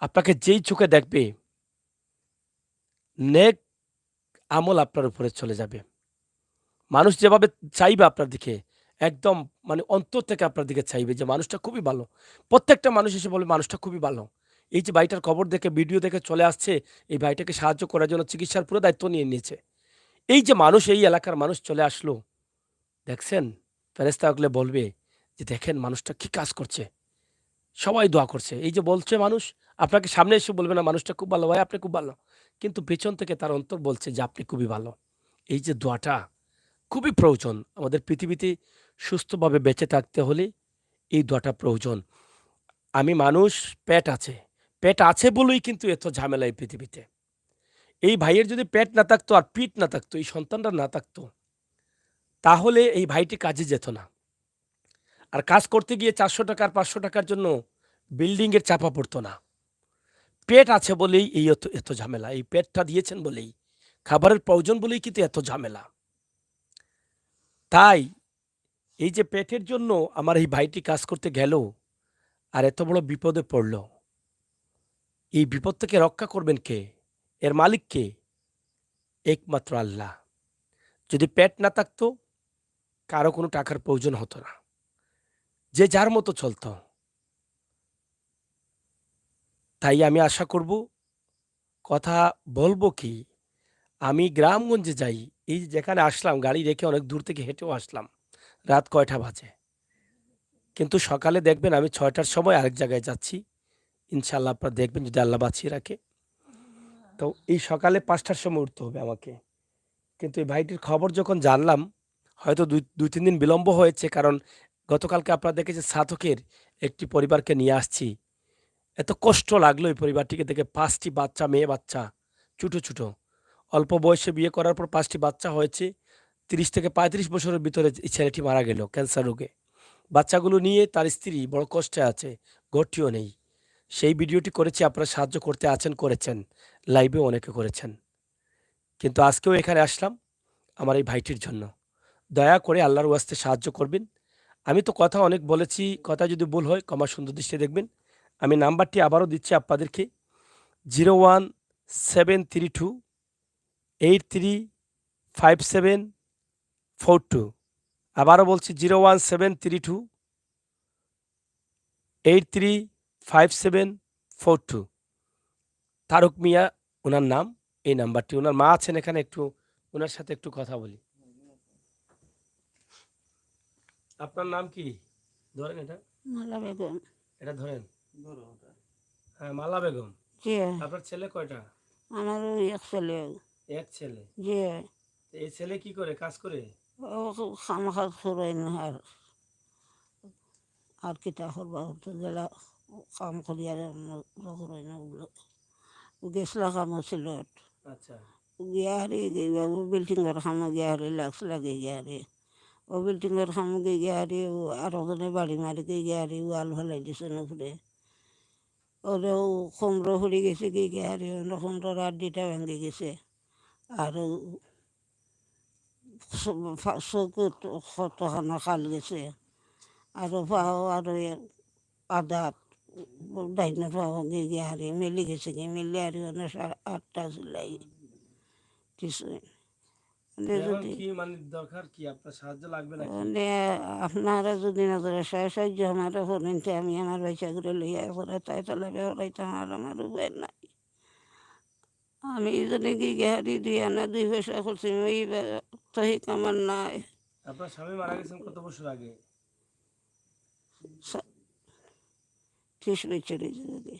আপনাকে যেই চোখে দেখবে, নেক আমল আপনার উপরে চলে যাবে। মানুষ যেভাবে চাইবে আপনার দিকে, একদম মানে অন্তর থেকে আপনার দিকে চাইবে যে মানুষটা খুবই ভালো। প্রত্যেকটা মানুষ এসে বলবে মানুষটা খুবই ভালো। এই যে ভাইটার খবর দেখে, ভিডিও দেখে চলে আসছে, এই ভাইটাকে সাহায্য করার জন্য চিকিৎসার পুরো দায়িত্ব নিয়ে নিয়েছে। এই যে মানুষ, এই এলাকার মানুষ চলে আসলো, দেখছেন? ফেরেশতাগুলো বলবে যে, "দেখেন মানুষটা কি কাজ করছে।" সবাই দোয়া করছে। এই যে বলছে মানুষ, আপনাকে সামনে এসে বলবে না মানুষটা খুব ভালো, ভাই আপনি খুব ভালো। কিন্তু পেছন থেকে তার অন্তর বলছে যে আপনি খুবই ভালো। এই যে দোয়াটা খুবই প্রয়োজন। আমাদের পৃথিবীতে সুস্থভাবে বেঁচে থাকতে হলে এই দোয়াটা প্রয়োজন। আমি মানুষ, পেট আছে। পেট আছে বলেই কিন্তু এত ঝামেলা এই পৃথিবীতে। এই ভাইয়ের যদি পেট না থাকতো আর পিঠ না থাকতো, এই সন্তানরা না থাকতো, তাহলে এই ভাইটি কাজে যেত না। আর কাজ করতে গিয়ে ৳৪০০ আর ৳৫০০ জন্য বিল্ডিং এর চাপা পড়তো না। পেট আছে বলেই এই এত ঝামেলা। এই পেটটা দিয়েছেন বলেই, খাবারের প্রয়োজন বলেই কিন্তু এত ঝামেলা। তাই এই যে পেটের জন্য আমার এই ভাইটি কাজ করতে গেল আর এত বড় বিপদে পড়ল। এই বিপদ থেকে রক্ষা করবেন কে? এর মালিক কে? একমাত্র আল্লাহ। যদি পেট না থাকতো, কারো কোনো টাকার প্রয়োজন হতো না। যে যার মতো চলতো। তাই আমি আশা করব, কথা বলবো কি? আমি গ্রামগঞ্জে যাই। এই যে যেখানে আসলাম, গাড়ি রেখে অনেক দূর থেকে হেঁটেও আসলাম। রাত কয়টা বাজে? কিন্তু সকালে দেখবেন আমি ৬টার সময় আরেক জায়গায় যাচ্ছি। ইনশাআল্লাহ আপনারা দেখবেন যদি আল্লাহ বাঁচিয়ে রাখে। তো এই সকালে ৫টার সময় উঠতে হবে আমাকে। কিন্তু এই ভাইটির খবর যখন জানলাম, হয়তো ২-৩ দিন বিলম্ব হয়েছে, কারণ গতকালকে আপনারা দেখেছেন সাধকের একটি পরিবারকে নিয়ে আসছি। এত কষ্ট লাগলো এই পরিবারটিকে দেখে, ৫ টি বাচ্চা, মেয়ে বাচ্চা, ছোট, ছোট। অল্প বয়সে বিয়ে করার পর ৫ টি বাচ্চা হয়েছে। ৩০ থেকে ৩৫ বছরের ভিতরে এই ছেলেটি মারা গেল ক্যান্সার রোগে। বাচ্চাগুলো নিয়ে তার স্ত্রী বড় কষ্টে আছে, ঘরটিও নেই। সেই ভিডিওটি করেছি, আপনারা সাহায্য করতে আছেন, করেছেন। লাইভেও অনেকে করেছেন। কিন্তু আজকেও এখানে আসলাম আমার এই ভাইটির জন্য। দয়া করে আল্লাহর ওয়াস্তে সাহায্য করবেন। আমি তো কথা অনেক বলেছি, কথা যদি ভুল হয় ক্ষমা সুন্দর দৃষ্টিতে দেখবেন। আমি নাম্বারটি আবারও দিচ্ছি আপনাদেরকে, 01732 835742। আবারও বলছি 01732 835742। তারক মিয়া উনার নাম, এই নাম্বারটি। উনার মা আছেন এখানে, একটু উনার সাথে একটু কথা বলি। আপনার নাম কি? ধরেন এটা, মালা বেগম। এটা ধরেন। হ্যাঁ, মালা বেগম। জি, আপনার ছেলে কয়টা? আমার ওই এক ছেলে। এক ছেলে। জি, তো এই ছেলে কি করে, কাজ করে? ও খাম খাজ ফুরাই না আর কিতা করবা তো গেলা কাম করি আর ফুরাই না ওগুলো গেছলা কাম ছিল আচ্ছা। গিয়া হারি বিল্ডিংয়ের খামো গিয়া হারি লাগস লাগে গিয়া হারি ও বিল্ডিংয়ের খামো গিয়া হারি আরো জনে বাড়ি মারি গিয়া হারি ওয়াল ফেলাই দিছে নুপুরে ওরেও কুমড়ো ফুরি গেছে গিয়া হারি কুমড়োর আড্ডিটা ভেঙে গেছে আর চকুত কতখানা খাল গেছে আরো পাও আরো আদাত ডাইনে পাও গিয়ে হারি মিলি গেছে কি মিলি হারি ৮টা জুলাই কিছুই এখন যদি কি মানে দরকার কি, আপনার সাহায্য লাগবে নাকি? আপনারা যদি নজরে সাহায্য আমার করেন আমি আমার পয়সা করে লইয়া করে তাই তাহলে বেড়াইতাম আর আমার উপায় নাই আমি যদি গিয়ে হারি ২ পয়সা করছি ওই তহিক আমার নাই আপনার স্বামী মারা গেছেন কত বছর আগে? ৩০ বছর যদি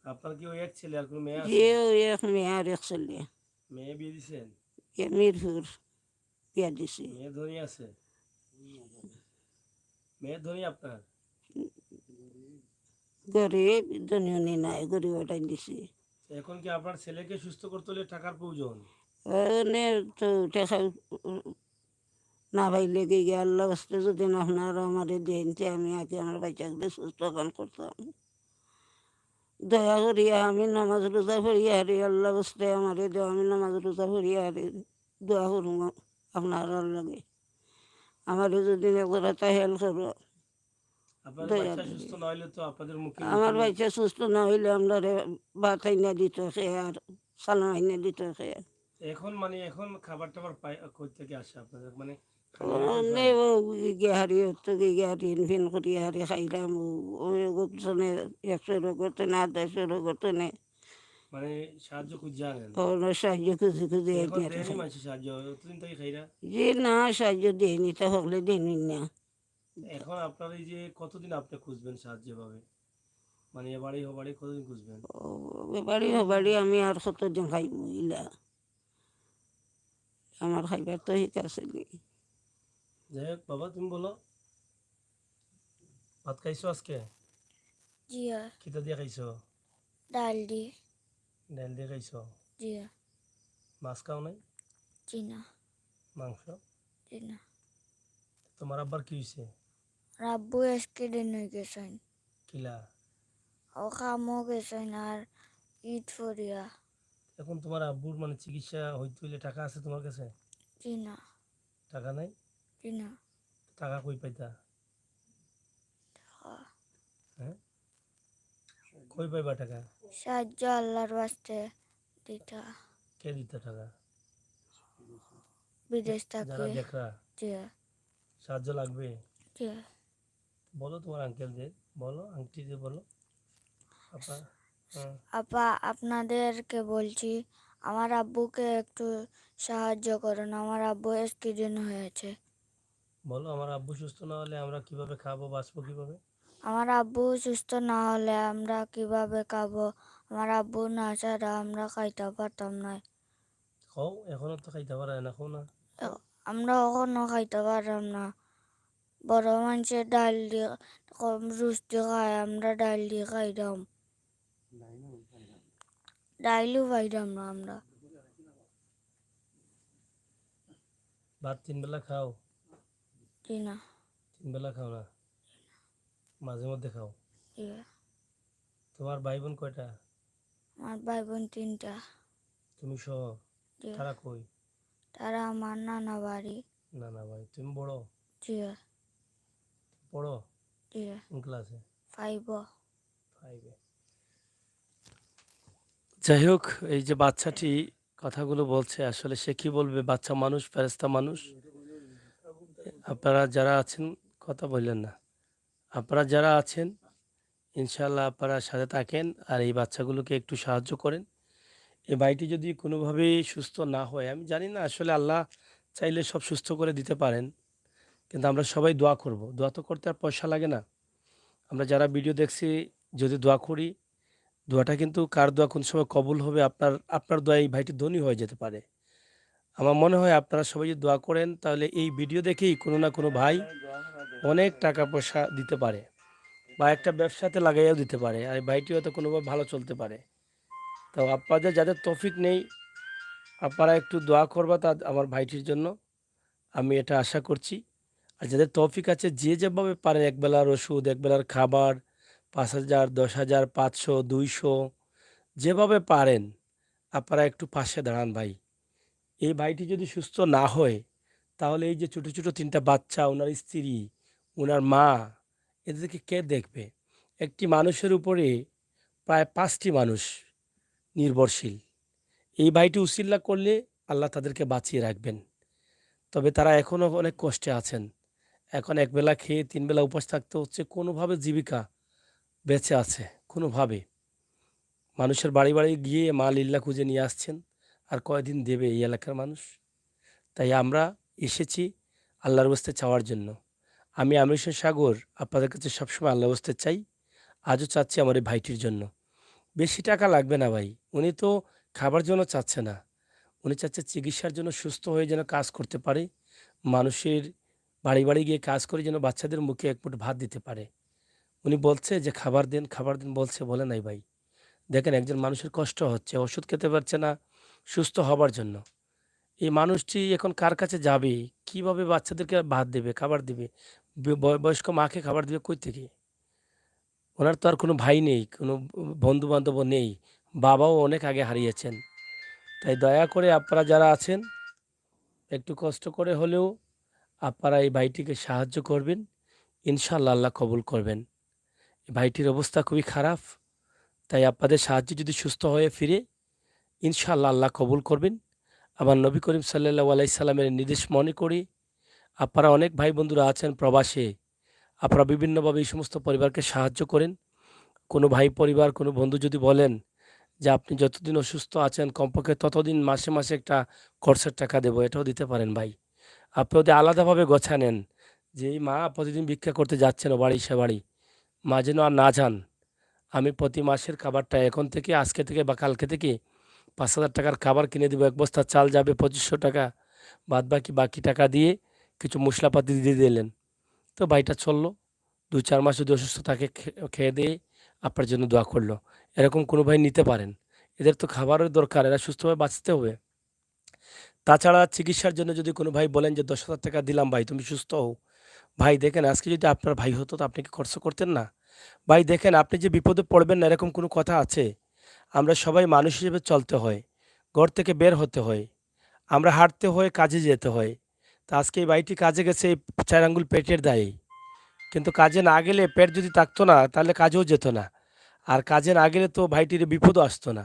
আপনার কি ওই এক ছেলে, আর কোনো মেয়ে আছে? যে ওই এক মেয়ে আর এক ছেলে মেয়ে বিয়ে দিছেন? মিরপুর বিয়া দিছি মেয়ে ধনী আছে? মেয়ে ধনী আপনার? গরিব ধনী নাই, গরিব ওটাই দিছি। এখন কি আপনার ছেলেকে সুস্থ করতে হলে টাকার প্রয়োজন? ওনে তো টাকা না পাইলে গিয়ে আল্লাহ বাস্তে যদি আপনারা আমারে দেন যে আমি আগে আমার বাচ্চাকে সুস্থ গান করতাম। দয়া করিয়া আমি নামাজ রোজা পড়িয়া হারি, আল্লাহ বাস্তে আমারে দেও, আমি নামাজ রোজা পড়িয়া হারি, দোয়া করুন আপনার লাগে। আমারে যদি একটা হেল্প করো, আপনার দয়া বাচ্চা করে। সুস্থ না হলে তো আপনাদের মুখে আমার রুটি বাচ্চা সুস্থ না হইলে আমরা ভাত আইনা দিত সে আর সালাম আইনা দিত সে। এখন মানে এখন খাবার টাবার পাই কই থেকে আসে আপনাদের মানে খালি পেটে নে খান? ও গিয়াহারি তো গিয়াহারি ফিন করি হারি খাইলাম। ওই গোপনে 100 করতে না 150 করতে নে মানে সাহায্য খুঁজে আনেন? কোনো সাহায্য খুঁজে খুঁজে এখন এনে দেয়নি খাই। মানুষ সাহায্য অতদিন থেকে খাইরা? যে না সাহায্য দেয়নি তা হলে দেয়নি না। এখন আপনার এই যে কতদিন আপনি খুঁজবেন সাহায্য পাবে মানে এ বাড়ি ও বাড়ি কতদিন খুঁজবেন? বাড়ি বাড়ি আমি আর কতদিন খাইব ইলা, আমার খাইবার তো হিক আছে নি। যাই হোক বাবা তুমি বলো, ভাত খাইছো আজকে? জিয়া কিতা দিয়ে খাইছো? ডাল দিয়ে। ডাল দিয়ে খাইছো? জিয়া মাছ খাও নাই? জিনা মাংস? জিনা তোমার আব্বার কি হয়েছে? রাব্বু আজকে দিন হয়ে গেছেন, কিলা? ও কামও গেছেন আর ঈদ ফরিয়া। এখন তোমার আব্বুর মানে চিকিৎসা হইতে হইলে টাকা আছে তোমার কাছে? জিনা টাকা নাই? জিনা টাকা কই পাইতা? হ্যাঁ কই পাইবা টাকা? সাহায্য আল্লাহর বাস্তে দিতা, কে দিতে টাকা? বিদেশ যারা থাকি। দেখরা জিয়া সাহায্য লাগবে? জিয়া বলো তোমার আঙ্কেলদের, বলো আন্টিদের বলো। আপা হ্যাঁ আপা আপনাদেরকে বলছি আমার আব্বুকে একটু সাহায্য করুন, আমার আব্বু অ্যাক্সিডেন্ট হয়েছে। বলো আমার আব্বু সুস্থ না হলে আমরা কিভাবে খাবো বাঁচবো কিভাবে? আমার আব্বু সুস্থ না হলে আমরা কিভাবে খাবো? আমার আব্বু না ছাড়া আমরা খাইতে পারতাম না। খাও এখনো তো খাইতে পারে না, খাও না। আমরা কখনো খাইতে পারলাম না। বড় মানুষের ডাল দিয়ে কম রুটি খায়, আমরা ডাল দিয়ে খাইতাম, ডাইলও পাইতাম না আমরা। ভাত 3 বেলা খাও? জি না। 3 বেলা খাও না, মাঝে মধ্যে খাও। ইয়ে, তোমার ভাই বোন কয়টা? আমার ভাই বোন 3টা। তুমি সহ? জি, তারা কই? তারা আমার নানা বাড়ি। না না ভাই তুমি বড়? জি পড়ো? জি কোন ক্লাসে? 5। 5-এ। যাই হোক এই যে বাচ্চাটি কথাগুলো বলছে আসলে সে কি বলবে, বাচ্চা মানুষ ফেরেশতা মানুষ। আপনারা যারা আছেন কথা বললেন না, আপনারা যারা আছেন ইনশাল্লাহ আপনারা সাথে থাকেন আর এই বাচ্চাগুলোকে একটু সাহায্য করেন। এই ভাইটি যদি কোনোভাবেই সুস্থ না হয়, আমি জানি না আসলে আল্লাহ চাইলে সব সুস্থ করে দিতে পারেন, কিন্তু আমরা সবাই দোয়া করব। দোয়া তো করতে আর পয়সা লাগে না। আমরা যারা ভিডিও দেখছি যদি দোয়া করি, দোয়াটা কিন্তু কার দোয়া কোন সময় কবুল হবে, আপনার আপনার দোয়া এই ভাইটি ধনী হয়ে যেতে পারে। আমার মনে হয় আপনারা সবাই যদি দোয়া করেন তাহলে এই ভিডিও দেখেই কোনো না কোনো ভাই অনেক টাকা পয়সা দিতে পারে বা একটা ব্যবসাতে লাগাইয়াও দিতে পারে, আর এই ভাইটি হয়তো কোনোভাবে ভালো চলতে পারে। তো আপনাদের যাদের তৌফিক নেই আপনারা একটু দোয়া করবা তা আমার ভাইটির জন্য, আমি এটা আশা করছি। আর যাদের তৌফিক আছে যে যেভাবে পারেন, একবেলার ওষুধ, একবেলার খাবার, 5,000, 10,000, 500, 200 যেভাবে পারেন আপনারা একটু পাশে দাঁড়ান ভাই। এই ভাইটি যদি সুস্থ না হয় তাহলে এই যে ছোট ছোট 3টা বাচ্চা, ওনার স্ত্রী, ওনার মা, এদেরকে কে দেখবে? একটি মানুষের উপরে প্রায় 5টি মানুষ নির্ভরশীল। এই ভাইটি উসিল্লা করলে আল্লাহ তাদেরকে বাঁচিয়ে রাখবেন। তবে তারা এখনও অনেক কষ্টে আছেন। এখন একবেলা খেয়ে 3 বেলা উপোস থাকতে হচ্ছে, কোনোভাবে জীবিকা বেঁচে আছে কোনোভাবে। মানুষের বাড়ি বাড়ি গিয়ে মা লিল্লা খুঁজে নিয়ে আসছেন, আর কয়দিন দেবে এই এলাকার মানুষ? তাই আমরা এসেছি আল্লাহর ওয়াস্তে চাওয়ার জন্য। আমি আমির হোসেন সাগর আপনাদের কাছে সবসময় আল্লাহর ওয়াস্তে চাই, আজও চাচ্ছি আমার এই ভাইটির জন্য। বেশি টাকা লাগবে না ভাই, উনি তো খাবার জন্য চাচ্ছে না, উনি চাচ্ছে চিকিৎসার জন্য সুস্থ হয়ে যেন কাজ করতে পারে, মানুষের বাড়ি বাড়ি গিয়ে কাজ করে যেন বাচ্চাদের মুখে এক মুঠ ভাত দিতে পারে। উনি বলছে যে খাবার দিন, খাবার দিন বলছে, বলে নাই ভাই। দেখেন একজন মানুষের কষ্ট হচ্ছে, ওষুধ খেতে পারছে না সুস্থ হবার জন্য। এই মানুষটি এখন কার কাছে যাবে? কিভাবে বাচ্চাদেরকে ভাত দেবে, খাবার দিবে? বয়স্ক মাকে খাবার দিবে কই থেকে? ওনার তো আর কোনো ভাই নেই, কোনো বন্ধু-বান্ধবও নেই। বাবাও অনেক আগে হারিয়েছেন। তাই দয়া করে আপনারা যারা আছেন, একটু কষ্ট করে হলেও আপনারা এই ভাইটিকে সাহায্য করবেন। ইনশাআল্লাহ আল্লাহ কবুল করবেন। এই ভাইটির অবস্থা খুবই খারাপ। তাই আপনাদের সাহায্যে যদি সুস্থ হয়ে ফিরে, ইনশাআল্লাহ আল্লাহ কবুল করবেন। আমার নবী করিম সাল্লাল্লাহু আলাইহি সাল্লামের নির্দেশ মনে করি, আপনারা অনেক ভাই বন্ধুরা আছেন প্রবাসে, আপনারা বিভিন্নভাবে এই সমস্ত পরিবারকে সাহায্য করেন। কোনো ভাই পরিবার, কোনো বন্ধু যদি বলেন যে আপনি যতদিন অসুস্থ আছেন কমপক্ষে ততদিন মাসে, মাসে একটা খরচের টাকা দেবো, এটাও দিতে পারেন ভাই। আপনি ওদের আলাদাভাবে গোছা নেন যে এই মা প্রতিদিন ভিক্ষা করতে যাচ্ছেন ও বাড়ি সে বাড়ি। মা যেন আর না যান। আমি প্রতি মাসের খাবারটা এখন থেকে, আজকে থেকে বা কালকে থেকে ৫,০০০ টাকার খাবার কিনে দিব। ১ বস্তা চাল যাবে ২৫০০ টাকা। বাকি টাকা দিয়ে কিছু মশলাপাতি দিয়ে দিলেন। তো ভাইটা চলল। ২-৪ মাস যদি অসুস্থ থাকে খেয়ে দেয়ে আপনার জন্য দোয়া করল। এরকম কোনো ভাই নিতে পারেন। এদের তো খাবারের দরকার, এরা সুস্থভাবে বাঁচতে হবে। তাছাড়া চিকিৎসার জন্য যদি কোনো ভাই বলেন যে ১০,০০০ টাকা দিলাম ভাই তুমি সুস্থ হও। ভাই দেখেন আজকে যদি আপনার ভাই হতো তো আপনি কি খরচ করতেন না? ভাই দেখেন আপনি যে বিপদে পড়বেন না এরকম কোনো কথা আছে? আমরা সবাই মানুষ হিসেবে চলতে হয়। ঘর থেকে বের হতে হয়। আমরা হাঁটতে হয়, কাজে যেতে হয়। তো আজকে এই ভাইটি কাজে গেছে এই ৪ আঙ্গুল পেটের দায়ে। কিন্তু কাজে না গেলে পেট যদি থাকতো না তাহলে কাজেও যেত না। আর কাজে না গেলে তো ভাইটির বিপদও আসতো না।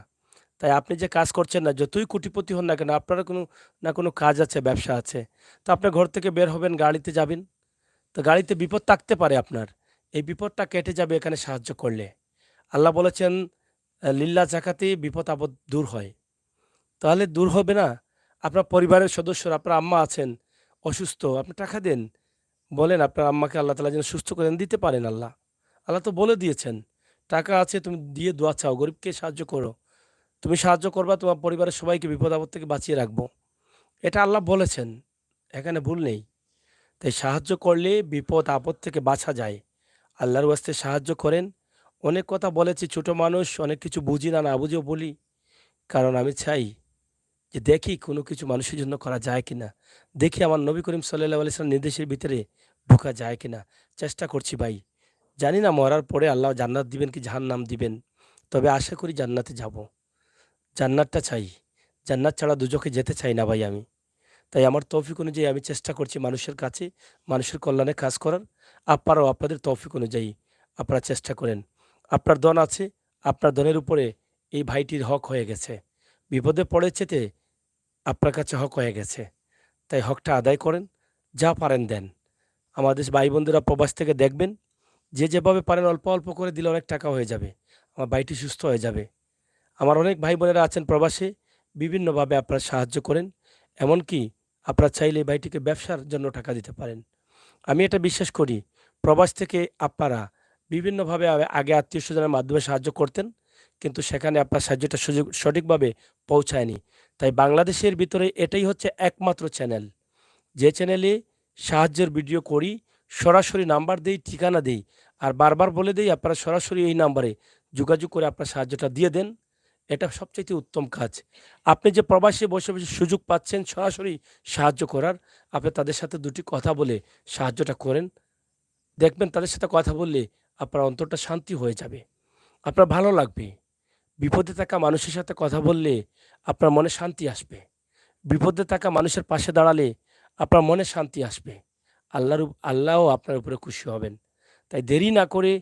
তাই আপনি যে কাজ করছেন না, যতই কোটিপতি হন না কেন, আপনারও কোনো না কোনো কাজ আছে, ব্যবসা আছে। তো আপনি ঘর থেকে বের হবেন, গাড়িতে যাবেন। তো গাড়িতে বিপদ থাকতে পারে আপনার। এই বিপদটা কেটে যাবে এখানে সাহায্য করলে। আল্লাহ বলেছেন, লিল্লাহ জাকাতেই বিপদ আপদ দূর হয়। তাহলে দূর হবে না? আপনার পরিবারের সদস্যরা, আপনার আম্মা আছেন অসুস্থ, আপনি টাকা দেন। বলেন আপনার আম্মাকে আল্লাহ তাআলা যেন সুস্থ করেন, দিতে পারেন আল্লাহ। আল্লাহ তো বলে দিয়েছেন, টাকা আছে তুমি দিয়ে দোয়া চাও, গরিবকে সাহায্য করো। তুমি সাহায্য করবা, তোমার পরিবারের সবাইকে বিপদ আপদ থেকে বাঁচিয়ে রাখবো। এটা আল্লাহ বলেছেন, এখানে ভুল নেই। তাই সাহায্য করলে বিপদ আপদ থেকে বাঁচা যায়। আল্লাহর ওয়াস্তে সাহায্য করেন। অনেক কথা বলেছি, ছোট মানুষ, অনেক কিছু বুঝি না, না বুঝেও বলি। কারণ আমি চাই যে দেখি কোনো কিছু মানুষের জন্য করা যায় কিনা। দেখি আমার নবী করিম সাল্লাল্লাহু আলাইহি ওয়াসাল্লাম নির্দেশের ভিতরে ঢোকা যায় কিনা। চেষ্টা করছি ভাই। জানি না মরার পরে আল্লাহ জান্নাত দিবেন কি জাহান্নাম দিবেন। তবে আশা করি জান্নাতে যাব। জান্নাতটা চাই। জান্নাত ছাড়া দোজখে যেতে চাই না ভাই আমি। তাই আমার তৌফিক অনুযায়ী আমি চেষ্টা করছি মানুষের কাছে, মানুষের কল্যাণে কাজ করার। আপনারাও আপনাদের তৌফিক অনুযায়ী আপনারা চেষ্টা করেন। আপনার ধন আছে, আপনার ধনের উপরে এই ভাইটির হক হয়ে গেছে। বিপদে পড়েছেতে আপনার কাছে হক হয়ে গেছে। তাই হকটা আদায় করেন, যা পারেন দেন। আমাদের ভাই বোনদেরা প্রবাস থেকে দেখবেন, যে যেভাবে পারেন অল্প, অল্প করে দিলে অনেক টাকা হয়ে যাবে। আমার ভাইটি সুস্থ হয়ে যাবে। আমার অনেক ভাই বোনেরা আছেন প্রবাসে, বিভিন্নভাবে আপনারা সাহায্য করেন। এমনকি আপনারা চাইলে এই ভাইটিকে ব্যবসার জন্য টাকা দিতে পারেন। আমি এটা বিশ্বাস করি, প্রবাস থেকে আপনারা বিভিন্নভাবে আগে আত্মীয়স্বজনের মাধ্যমে সাহায্য করতেন, কিন্তু সেখানে আপনার সাহায্যটা সঠিকভাবে পৌঁছায়নি। তাই বাংলাদেশের ভিতরে এটাই হচ্ছে একমাত্র চ্যানেল, যে চ্যানেলে সাহায্যের ভিডিও করি, সরাসরি নাম্বার দেই, ঠিকানা দেই। আর বারবার বলে দেই আপনারা সরাসরি এই নাম্বারে যোগাযোগ করে আপনার সাহায্যটা দিয়ে দেন। এটা সবচাইতে উত্তম কাজ। আপনি যে প্রবাসে বসে, বসে সুযোগ পাচ্ছেন সরাসরি সাহায্য করার, আপনি তাদের সাথে ২ টি কথা বলে সাহায্যটা করেন। দেখবেন তাদের সাথে কথা বললে আপনার অন্তরটা শান্তি হয়ে যাবে। আপনার ভালো লাগবে। বিপদে থাকা মানুষের সাথে কথা বললে আপনার মনে শান্তি আসবে। বিপদে থাকা মানুষের পাশে দাঁড়ালে আপনার মনে শান্তি আসবে। আল্লাহও আপনার উপরে খুশি হবেন। তাই দেরি না করে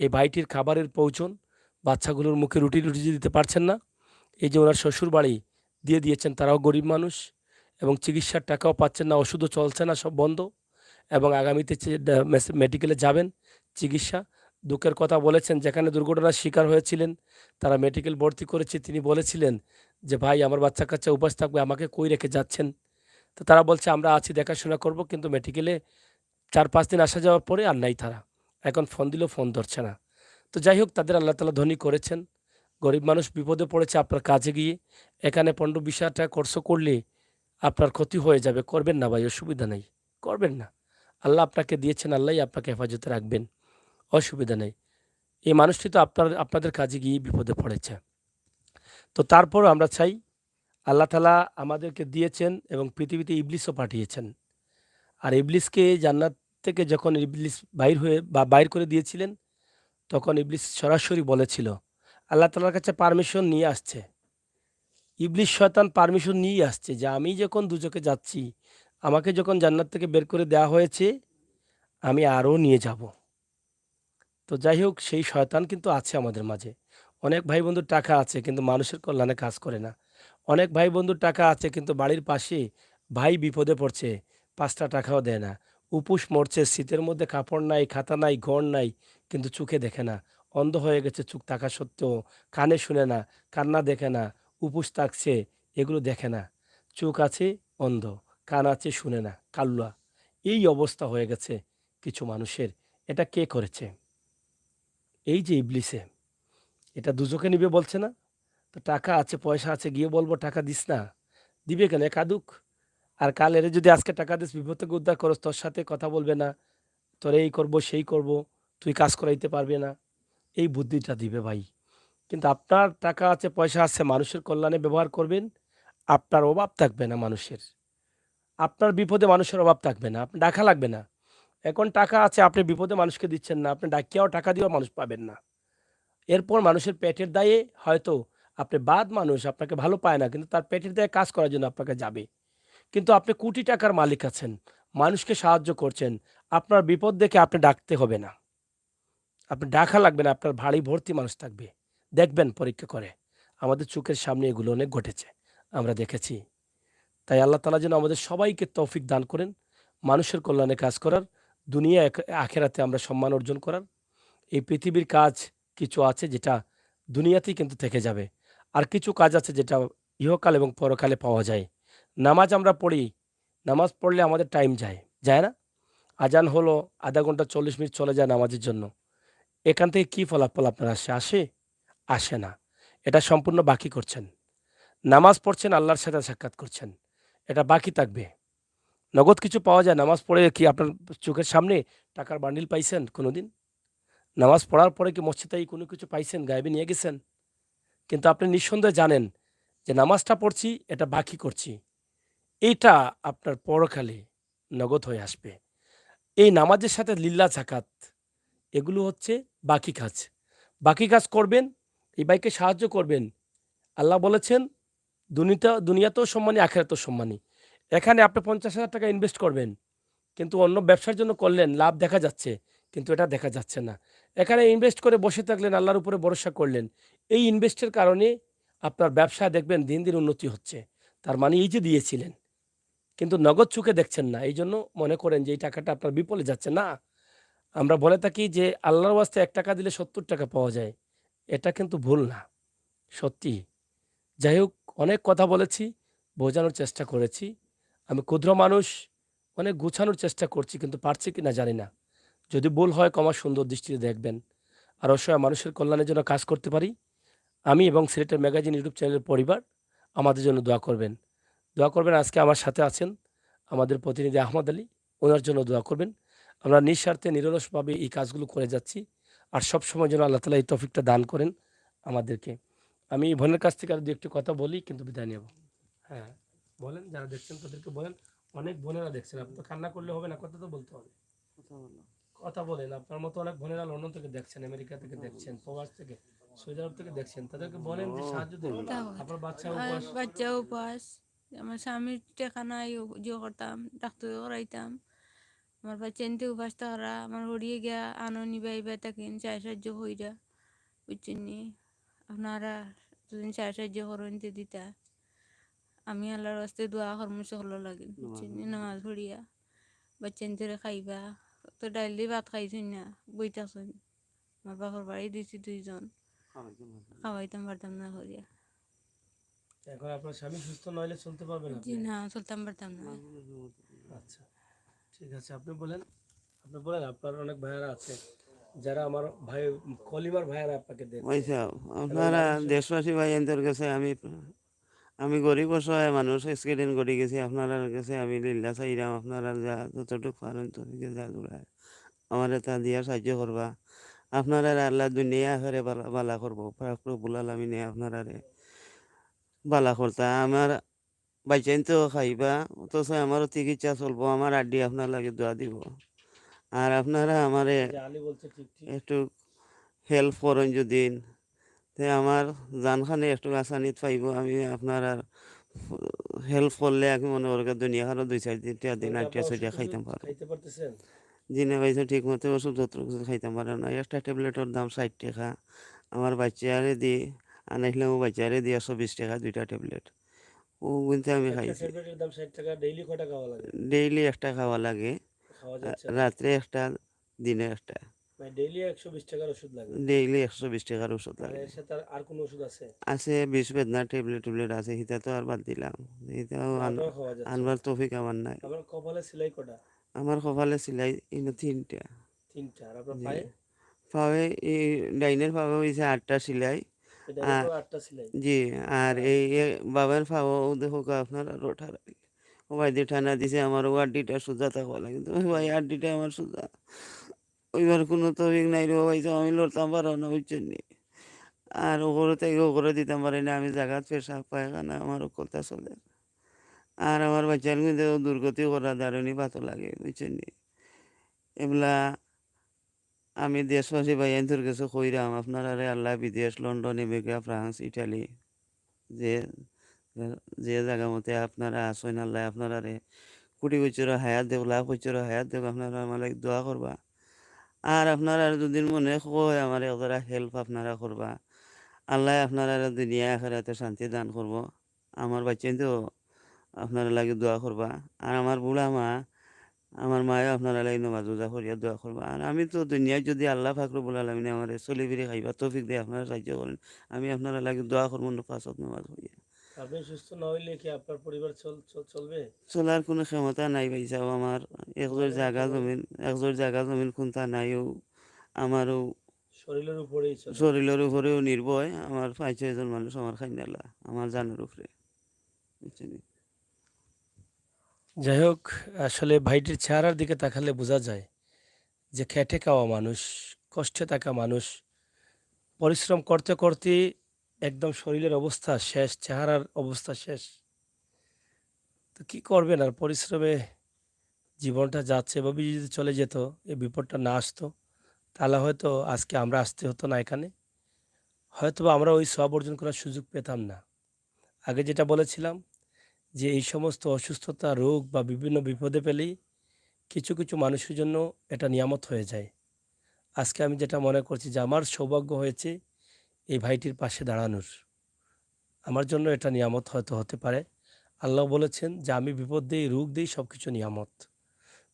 এই ভাইটির খাবারের প্রয়োজন, বাচ্চাগুলোর মুখে রুটি দিতে পারছেন না। এই যে ওনার শ্বশুরবাড়ি দিয়ে দিয়েছেন, তারাও গরিব মানুষ এবং চিকিৎসার টাকাও পাচ্ছেন না, ওষুধও চলছে না, সব বন্ধ। এবং আগামীতে মেডিকেলে যাবেন চিকিৎসা। দুঃখের কথা বলেছেন, যেখানে দুর্ঘটনার শিকার হয়েছিলেন তারা মেডিকেল ভর্তি করেছে, তিনি বলেছিলেন যে ভাই আমার বাচ্চা-কাচ্চা উপাস থাকবে, আমাকে কই রেখে যাচ্ছেন? তো তারা বলছে আমরা আছি, দেখাশোনা করব। কিন্তু মেডিকেলে ৪-৫ দিন আসা যাওয়ার পরে আর নাই তারা। এখন ফোন দিলেও ফোন ধরছে না। তো যাই হোক, তাদের আল্লাহ তাআলা ধনী করেছেন। গরিব মানুষ বিপদে পড়েছে আপনার কাজে গিয়ে। এখানে ১৫-২০ হাজার টাকা খরচ করলে আপনার ক্ষতি হয়ে যাবে। করবেন না ভাই, অসুবিধা নেই। করবেন না। আল্লাহ আপনাকে দিয়েছেন, আল্লাহই আপনাকে হেফাজতে রাখবেন। অসুবিধা নেই। এই মানুষটি তো আপনাদের কাজে গিয়ে বিপদে পড়েছে। তো তারপরও আমরা চাই আল্লাহ তাআলা আমাদেরকে দিয়েছেন এবং পৃথিবীতে ইবলিসও পাঠিয়েছেন। আর ইবলিসকে জান্নাত থেকে যখন ইবলিস বাইর করে দিয়েছিলেন, তখন ইবলিস সরাসরি বলেছিল, আল্লাহ তাআলার কাছে পারমিশন নিয়ে আসছে। ইবলিস শয়তান পারমিশন নিয়েই আসছে যে আমি যখন দুজকে যাচ্ছি, আমাকে যখন জান্নাত থেকে বের করে দেওয়া হয়েছে, আমি আরও নিয়ে যাব। তো যাই হোক, সেই শয়তান কিন্তু আছে আমাদের মাঝে। অনেক ভাই বন্ধুর টাকা আছে কিন্তু মানুষের কল্যাণে কাজ করে না। অনেক ভাই বন্ধুর টাকা আছে কিন্তু বাড়ির পাশে ভাই বিপদে পড়ছে, ৫টা টাকাও দেয় না। উপুস মরছে, শীতের মধ্যে কাপড় নাই, খাতা নাই, ঘর নাই, কিন্তু চোখে দেখে না। অন্ধ হয়ে গেছে চোখ থাকা সত্ত্বেও, কানে শুনে না, কান্না দেখে না, উপুস থাকছে, এগুলো দেখে না। চোখ আছে অন্ধ, কান আছে শুনে না, কাল্লা। এই অবস্থা হয়ে গেছে কিছু মানুষের। এটা কে করেছে? এই যে ইবলিসে। এটা দুজকে নিবে বলছে না? তো টাকা আছে, পয়সা আছে, গিয়ে বলবো টাকা দিস না। দিবে কেন? একাদুক। আর কাল এরে যদি আজকে টাকা দিস, বিপদ থেকে উদ্ধার করস, তোর সাথে কথা বলবে না। তোরে এই করব, সেই করব, তুই কাজ করাইতে পারবে না। এই বুদ্ধিটা দিবে ভাই। কিন্তু আপনার টাকা আছে, পয়সা আছে, মানুষের কল্যাণে ব্যবহার করবেন, আপনার অভাব থাকবে না মানুষের। আপনার বিপদে মানুষের অভাব থাকবে না। আপনি ডাকা লাগবে না। এখন টাকা আছে, আপনি বিপদে মানুষকে দিচ্ছেন না। আপনি ডাকিয়াও টাকা দিয়েও মানুষ পাবেন না। এরপর মানুষের পেটের দায়ে হয়তো আপনি বাদ মানুষ আপনাকে ভালো পায় না, কিন্তু তার পেটের দায়ে কাজ করার জন্য আপনাকে যাবে। কিন্তু আপনি কোটি টাকার মালিক আছেন, মানুষকে সাহায্য করছেন, আপনার বিপদ দেখে আপনি ডাকতে হবে না, আপনি ডাকা লাগবে না, আপনার ভারী ভর্তি মানুষ থাকবে। দেখবেন পরীক্ষা করে, আমাদের চোখের সামনে এগুলো অনেক ঘটেছে, আমরা দেখেছি। তাই আল্লাহ তাআলা যেন আমাদের সবাইকে তৌফিক দান করেন মানুষের কল্যাণে কাজ করার, দুনিয়া আখেরাতে আমরা সম্মান অর্জন করার। এই পৃথিবীর কাজ কিছু আছে যেটা দুনিয়াতেই কিন্তু থেকে যাবে। আর কিছু কাজ আছে যেটা ইহকাল এবং পরকালে পাওয়া যায়। নামাজ আমরা পড়ি, নামাজ পড়লে আমাদের টাইম যায়, যায় না? আজান হলো, আধা ঘন্টা ৪০ মিনিট চলে যায় নামাজের জন্য। এখান থেকে কি ফলাফল আপনার আসে? আসে? আসে না। এটা সম্পূর্ণ বাকি করছেন। নামাজ পড়ছেন, আল্লাহর সাথে সাক্ষাৎ করছেন। এটা বাকি থাকবে। নগদ কিছু পাওয়া যায় নামাজ পড়ে? কি আপনার চোখের সামনে টাকার বান্ডিল পাইছেন কোনোদিন? নামাজ পড়ার পরে কি মসজিদে কোনো কিছু পাইছেন, গায়েবে নিয়ে গেছেন? কিন্তু আপনি নিঃসন্দেহে জানেন যে নামাজটা পড়ছি, এটা বাকি করছি। এইটা আপনার পরকালে নগদ হয়ে আসবে। এই নামাজের সাথে লিল্লাহ যাকাত, এগুলো হচ্ছে বাকি কাজ। বাকি কাজ করবেন, এই ভাইকে সাহায্য করবেন। আল্লাহ বলেছেন দুনিয়াতেও সম্মানী, আখিরাতেও সম্মানী। এখানে আপনি ৫০,০০০ টাকা ইনভেস্ট করবেন, কিন্তু অন্য ব্যবসার জন্য করলেন, লাভ দেখা যাচ্ছে, কিন্তু এটা দেখা যাচ্ছে না। এখানে ইনভেস্ট করে বসে থাকলেন, আল্লাহর উপরে ভরসা করলেন। এই ইনভেস্টের কারণে আপনার ব্যবসা দেখবেন দিন দিন উন্নতি হচ্ছে। তার মানে এই যে দিয়েছিলেন, কিন্তু নগদ চোখে দেখছেন না, এই জন্য মনে করেন যে এই টাকাটা আপনার বিপলে যাচ্ছে না। আমরা বলে থাকি যে আল্লাহর ওয়াস্তে ১ টাকা দিলে ৭০ টাকা পাওয়া যায়। এটা কিন্তু ভুল না, সত্যি। যাই হোক, অনেক কথা বলেছি, বোঝানোর চেষ্টা করেছি। আমি ক্ষুদ্র মানুষ, অনেক গুছানোর চেষ্টা করছি, কিন্তু পারছি কিনা জানি না। যদি ভুল হয় ক্ষমা সুন্দর দৃষ্টিতে দেখবেন। আর অসহায় মানুষের কল্যাণের জন্য কাজ করতে পারি আমি এবং সিলেটের ম্যাগাজিন ইউটিউব চ্যানেলের পরিবার, আমাদের জন্য দোয়া করবেন। দোয়া করবেন। আজকে আমার সাথে আছেন আমাদের প্রতিনিধি আহমদ আলী, ওনার জন্য দোয়া করবেন। আমরা নিঃস্বার্থে নিরলসভাবে এই কাজগুলো করে যাচ্ছি। আর সবসময় যেন আল্লাহ তালা এই তৌফিকটা দান করেন আমাদেরকে। আমি এই বোনের কাছ থেকে আর দু একটি কথা বলি, কিন্তু বিদায় নেব। হ্যাঁ, বলেন, যারা দেখছেন তাদেরকে বলেন। অনেক বোনেরা দেখছেন, আপনি তো কান্না করলে হবে না, কথা তো বলতে হবে। কথা বলেন, আপনার মতো অনেক বোনেরা লন্ডন থেকে দেখছেন, আমেরিকা থেকে দেখছেন, প্রবাস থেকে, সৌদি আরব থেকে দেখছেন, তাদেরকে বলেন যে সাহায্য দেন। আপনার বাচ্চা আর উপবাস। বাচ্চা উপাস, আমার স্বামীর টেকা নাই, ইয়ে করতাম, ডাক্তার করাইতাম। আমার বাচ্চা এনতে উপাস তারা আমার হরিয়ে গিয়া আনো নিবাইবা তাকিন চাই সাহায্য হইরা, বুঝছেন নি? আপনারা দুদিন চাই সাহায্য করো এনতে দিতা। আমি আল্লাহর রাস্তে দোয়া কর্ম সকল লাগিন, বুঝছেন নি? নামাজ পড়িয়া বাচ্চা এনতে খাইবা। তো ডাইলি ভাত খাইছেন না, বইতাছেন। আমার বাপর বাড়ি দিছি 2 জন, খাওয়াইতাম পারতাম না করিয়া। এখন আপনার স্বামী সুস্থ নইলে চলতে পারবেন জি আপনি? না, চলতাম পারতাম না। আচ্ছা, ঠিক আছে, আপনি বলেন। আপনি বলেন, আপনার অনেক ভাইয়েরা আছে যারা আমার ভাই, কলিমার ভাইয়েরা আপনাকে ওই দেখছে। সব হ্যালো, আপনারা লালন সাহেব। দেশবাসী ভাইদের কাছে আমি আমি গরিব অসহায় মানুষ এক্সিডেন্ট করে গেছি। আপনার কাছে আমি লিল্লা চাইলাম, আপনারা যা যতটুকু পারেন ততটুকু যা দূরায় আমার তা দিয়া সাহায্য করবা। আপনারা আল্লাহ দুনিয়া আখেরে বালা করবো পাক রব্বুল আলামিনে আপনারা বালা করতা আমার বাইচাইন তো খাইবা অথচ আমারও চিকিৎসা চলবো আমার আড্ডি আপনার লাগে দোয়া দিব আর আপনারা আমারে যে আলী বলছে ঠিক ঠিক একটু হেল্প করেন যদি তে আমার জানখানে একটু আসানিত পাইব আমি আপনার আর হেল্প করলে আমি মনে করি দুনিয়া খানো 2-4 দিন তাহলে কি 8 আপনার 6 ওষুধ খাইতাম টষুধ পারো খাইতে পারতেছেন? দিনে পাইছে ঠিক মতো ওষুধ কিছু খাইতাম পারে না একটা ট্যাবলেটের দাম 60 টাকা আমার বাচ্চারে দি আনাইলে ও বাচ্চারে দিয়ে 120 টাকা 2টা ট্যাবলেট ও কিন্তু আমি একটা খাইছি ট্যাবলেটের দাম 60 টাকা, ডেইলি কয়টা খাওয়া লাগে? ডেইলি একটা খাওয়া লাগে খাওয়া যাচ্ছে না? রাত্রে একটা দিনে একটা মানে ডেইলি 120 টাকার ওষুধ লাগে। ডেইলি 120 টাকার ওষুধ আর লাগে এর সাথে আর কোনো ওষুধ আছে? আছে বিষ বেদনা ট্যাবলেট আছে সেটা তো আর বাদ দিলাম এটাও তারপরেও খাওয়া যাচ্ছে আনবার না। তৌফিক আমার নাই আপনার কপালে সেলাই কটা? আমার কপালে সিলাই ইনো 3টা 3টা। আর আপনার জি পায়ে? পাবে এই ডাইনের পাবে হয়েছে 8টা সিলাই এই ডাইনের আর পায়ে 8টা সেলাই। জি আর আর এই বাবার পাবো দেখো আপনার রোঠার ও ভাই দিয়ে ঠান্ডা দিছে আমার ও আড্ডিটা সোজা থাকবা লাগে কিন্তু ওই ভাই আড্ডিটা আমার সোজা ওইবার কোনো তৌফিক নাই রে ভাই তো আমি লড়তাম পারো না বুঝছেন নি আর ওগুলো থেকে ওগুলো দিতাম পারি না আমি জায়গা পেশা পায়খানা আমার কথা চলে আর আমার বাচ্চার কিন্তু দুর্গতি করা দারুণই ভালো লাগে বুঝছেন নি এগুলা আমি দেশবাসী ভাইয়ানদের কাছে কইরাম আপনারা আল্লাহ বিদেশ লন্ডন আমেরিকা ফ্রান্স ইটালি যে যে জায়গা মতে আপনারা আসেন আল্লাহ আপনারা কোটি বছর হায়াত দেব লাখ বছর হায়াত দেব আপনারা আমার লাগে দোয়া করবা আর আপনারা যদি মনে হয় আমার ওরা হেল্প আপনারা করবা আল্লাহ আপনারা দুনিয়া আখেরাতে শান্তি দান করব আমার বাচ্চাই তো আপনারা লাগে দোয়া করবা আর আমার বুড়া মা আমার মায়ের আপনারা লাগে নমাজ রোজা করিয়া দোয়া করবা আর আমি তো দুনিয়ায় যদি আল্লাহ ফাকরুল আলমিনে আমার চলি ফিরে খাইবা তৌফিক দিয়ে আপনারা সাহায্য করেন আমি আপনারা লাগে দোয়া করবো পাঁচক নমাজ করিয়া আপনি সুস্থ না হইলে কি আপনার পরিবার চলবে? চলার কোনো ক্ষমতা নাই পাইছাও আমার একজোর চলে না জায়গা কিভাবে? জমিন একজোর জায়গা জমিন কোনটা নাইও আমারও শরীরের উপরেই চলে। শরীরের উপরেও নির্ভয় আমার 5-6 জন মানুষ আমার খাইনালা আমার জানের উপরে বুঝছেন যাই হোক, আসলে ভাইটির চেহারার দিকে তাকালে বোঝা যায় যে খেটে খাওয়া মানুষ, কষ্টে থাকা মানুষ, পরিশ্রম করতে করতে একদম শরীরের অবস্থা শেষ, চেহারার অবস্থা শেষ। তো কি করবেন আর, পরিশ্রমে জীবনটা যাচ্ছে। এভাবে যদি চলে যেত, এই বিপদটা না আসতো, তাহলে হয়তো আজকে আমরা আসতে হতো না এখানে। হয়তোবা আমরা ওই সব অর্জন করার সুযোগ পেতাম না। আগে যেটা বলেছিলাম যে এই সমস্ত অসুস্থতা, রোগ বা বিভিন্ন বিপদে পেলেই কিছু কিছু মানুষের জন্য এটা নিয়ামত হয়ে যায়। আজকে আমি যেটা মনে করছি যে আমার সৌভাগ্য হয়েছে এই ভাইটির পাশে দাঁড়ানোর। আমার জন্য এটা নিয়ামত হয়তো হতে পারে। আল্লাহ বলেছেন যে আমি বিপদ দেই, রোগ দেই, সব কিছু নিয়ামত।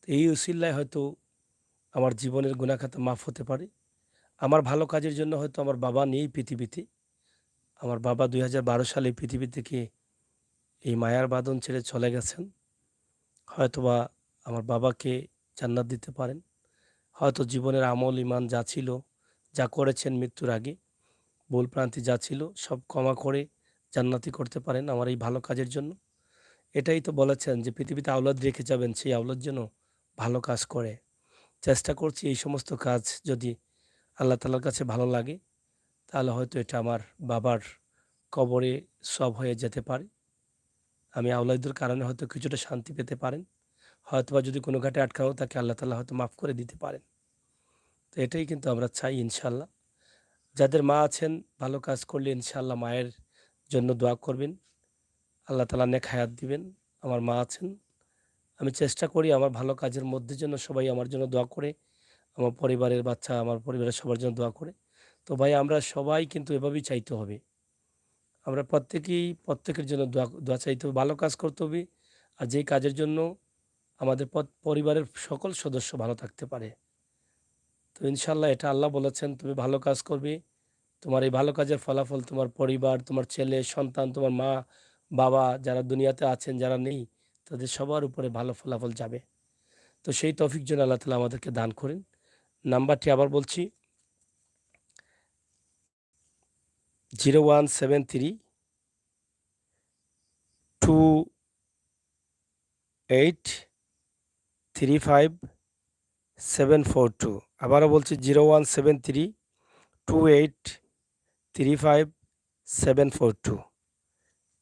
তো এই উসিলায় হয়তো আমার জীবনের গুনাহখাতা মাফ হতে পারে। আমার ভালো কাজের জন্য হয়তো আমার বাবা নেই পৃথিবীতে। আমার বাবা 2012 সালে পৃথিবী থেকে এই মায়ার বাঁধন ছেড়ে চলে গেছেন। হয়তোবা আমার বাবাকে জান্নাত দিতে পারেন। হয়তো জীবনের আমল ইমান যা ছিল, যা করেছেন মৃত্যুর আগে, ভুলভ্রান্তি যা ছিল সব ক্ষমা করে জান্নাতি করতে পারেন আমার এই ভালো কাজের জন্য। এটাই তো বলেছেন যে পৃথিবীতে আওলাদ রেখে যাবেন, সেই আওলাদ যেন ভালো কাজ করে। চেষ্টা করছি এই সমস্ত কাজ যদি আল্লাহ তাআলার কাছে ভালো লাগে, তাহলে হয়তো এটা আমার বাবার কবরে সওয়াব হয়ে যেতে পারে। আমি আওলাদের কারণে হয়তো কিছুটা শান্তি পেতে পারেন। হয়তোবা যদি কোনো ঘাটে আটকানো থাকে, আল্লাহ তাআলা হয়তো মাফ করে দিতে পারেন। তো এটাই কিন্তু আমরা চাই ইনশাআল্লাহ। যাদের মা আছেন, ভালো কাজ করলে ইনশাআল্লাহ মায়ের জন্য দোয়া করবেন। আল্লাহ তাআলা নেক হায়াত দিবেন। আমার মা আছেন। আমি চেষ্টা করি আমার ভালো কাজের মধ্যে যেন সবাই আমার জন্য দোয়া করে, আমার পরিবারের বাচ্চা, আমার পরিবারের সবার জন্য দোয়া করে। তো ভাই, আমরা সবাই কিন্তু এভাবেই চাইতে হবে। আমরা প্রত্যেকেই প্রত্যেকের জন্য দোয়া চাইতে হবে, ভালো কাজ করতে হবে। আর যেই কাজের জন্য আমাদের পরিবারের সকল সদস্য ভালো থাকতে পারে। তো ইনশাআল্লাহ এটা আল্লাহ বলেছেন, তুমি ভালো কাজ করবে। তোমার এই ভালো কাজের ফলাফল তোমার পরিবার, তোমার ছেলে, সন্তান, তোমার মা, বাবা যারা দুনিয়াতে আছেন, যারা নেই, তাদের সবার উপরে ভালো ফলাফল যাবে। তো সেই তৌফিক যেন আল্লাহ তাআলা আমাদেরকে দান করেন। নাম্বারটি আবার বলছি, 0173 28 35 742। আবারও বলছি 0173235742।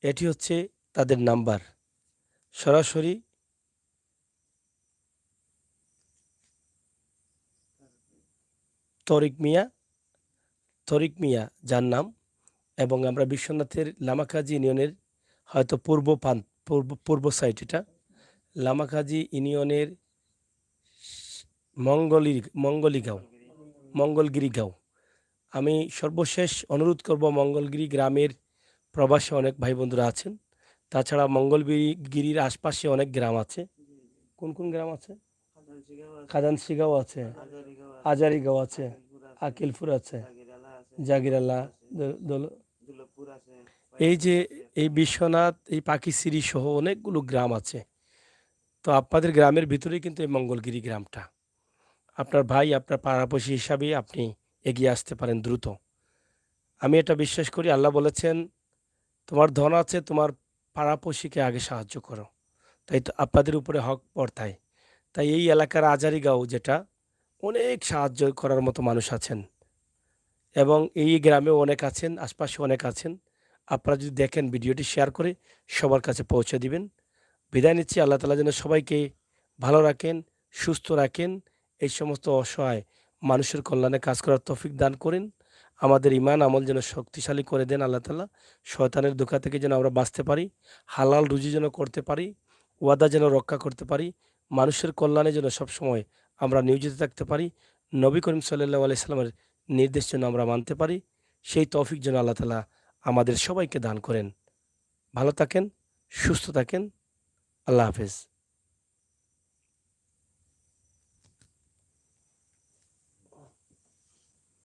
এটি হচ্ছে তাদের নাম্বার। সরাসরি তরিক মিয়া যার নাম, এবং আমরা বিশ্বনাথের লামাকাজি ইউনিয়নের হয়তো পূর্ব সাইড, এটা লামাকাজি ইউনিয়নের মঙ্গলগিরি গাঁও। আমি সর্বশেষ অনুরোধ করব, মঙ্গলগিরি গ্রামের প্রবাসী অনেক ভাই বন্ধুরা আছেন। তাছাড়া মঙ্গলগিরির আশপাশে অনেক গ্রাম আছে। কোন কোন গ্রাম আছে? খাজানশিগাঁও আছে, আজারিগাঁও আছে, আকিলপুর আছে, জাগিরালা, এই যে এই বিশ্বনাথ, এই পাকিসিরি সহ অনেকগুলো গ্রাম আছে। তো আপনাদের গ্রামের ভিতরেই কিন্তু এই মঙ্গলগিরি গ্রামটা। আপনার ভাই, আপনার পাড়াপড়শি হিসাবে আপনি এগিয়ে আসতে পারেন দ্রুত। আমি এটা বিশ্বাস করি, আল্লাহ বলেছেন তোমার ধন আছে, তোমার পাড়াপড়শিকে আগে সাহায্য করো। তাই তো আপনাদের উপরে হক বর্তায়। তাই এই এলাকার আজারিগাঁও, যেটা অনেক সাহায্য করার মতো মানুষ আছেন, এবং এই গ্রামেও অনেক আছেন, আশপাশে অনেক আছেন। আপনারা যদি দেখেন, ভিডিওটি শেয়ার করে সবার কাছে পৌঁছে দিবেন। বিদায় নিচ্ছি। আল্লাহ তাআলা যেন সবাইকে ভালো রাখেন, সুস্থ রাখেন, এই সমস্ত অসহায় মানুষের কল্যাণে কাজ করার তৌফিক দান করেন। আমাদের ঈমান আমল যেন শক্তিশালী করে দেন আল্লাহ তাআলা। শয়তানের ধোঁকা থেকে যেন আমরা বাঁচতে পারি, হালাল রুজি যেন করতে পারি, ওয়াদা যেন রক্ষা করতে পারি, মানুষের কল্যাণে যেন সবসময় আমরা নিয়োজিত থাকতে পারি, নবী করিম সাল্লাল্লাহু আলাইহি সাল্লামের নির্দেশ যেন আমরা মানতে পারি, সেই তৌফিক যেন আল্লাহ তাআলা আমাদের সবাইকে দান করেন। ভালো থাকেন, সুস্থ থাকেন। আল্লাহ হাফেজ।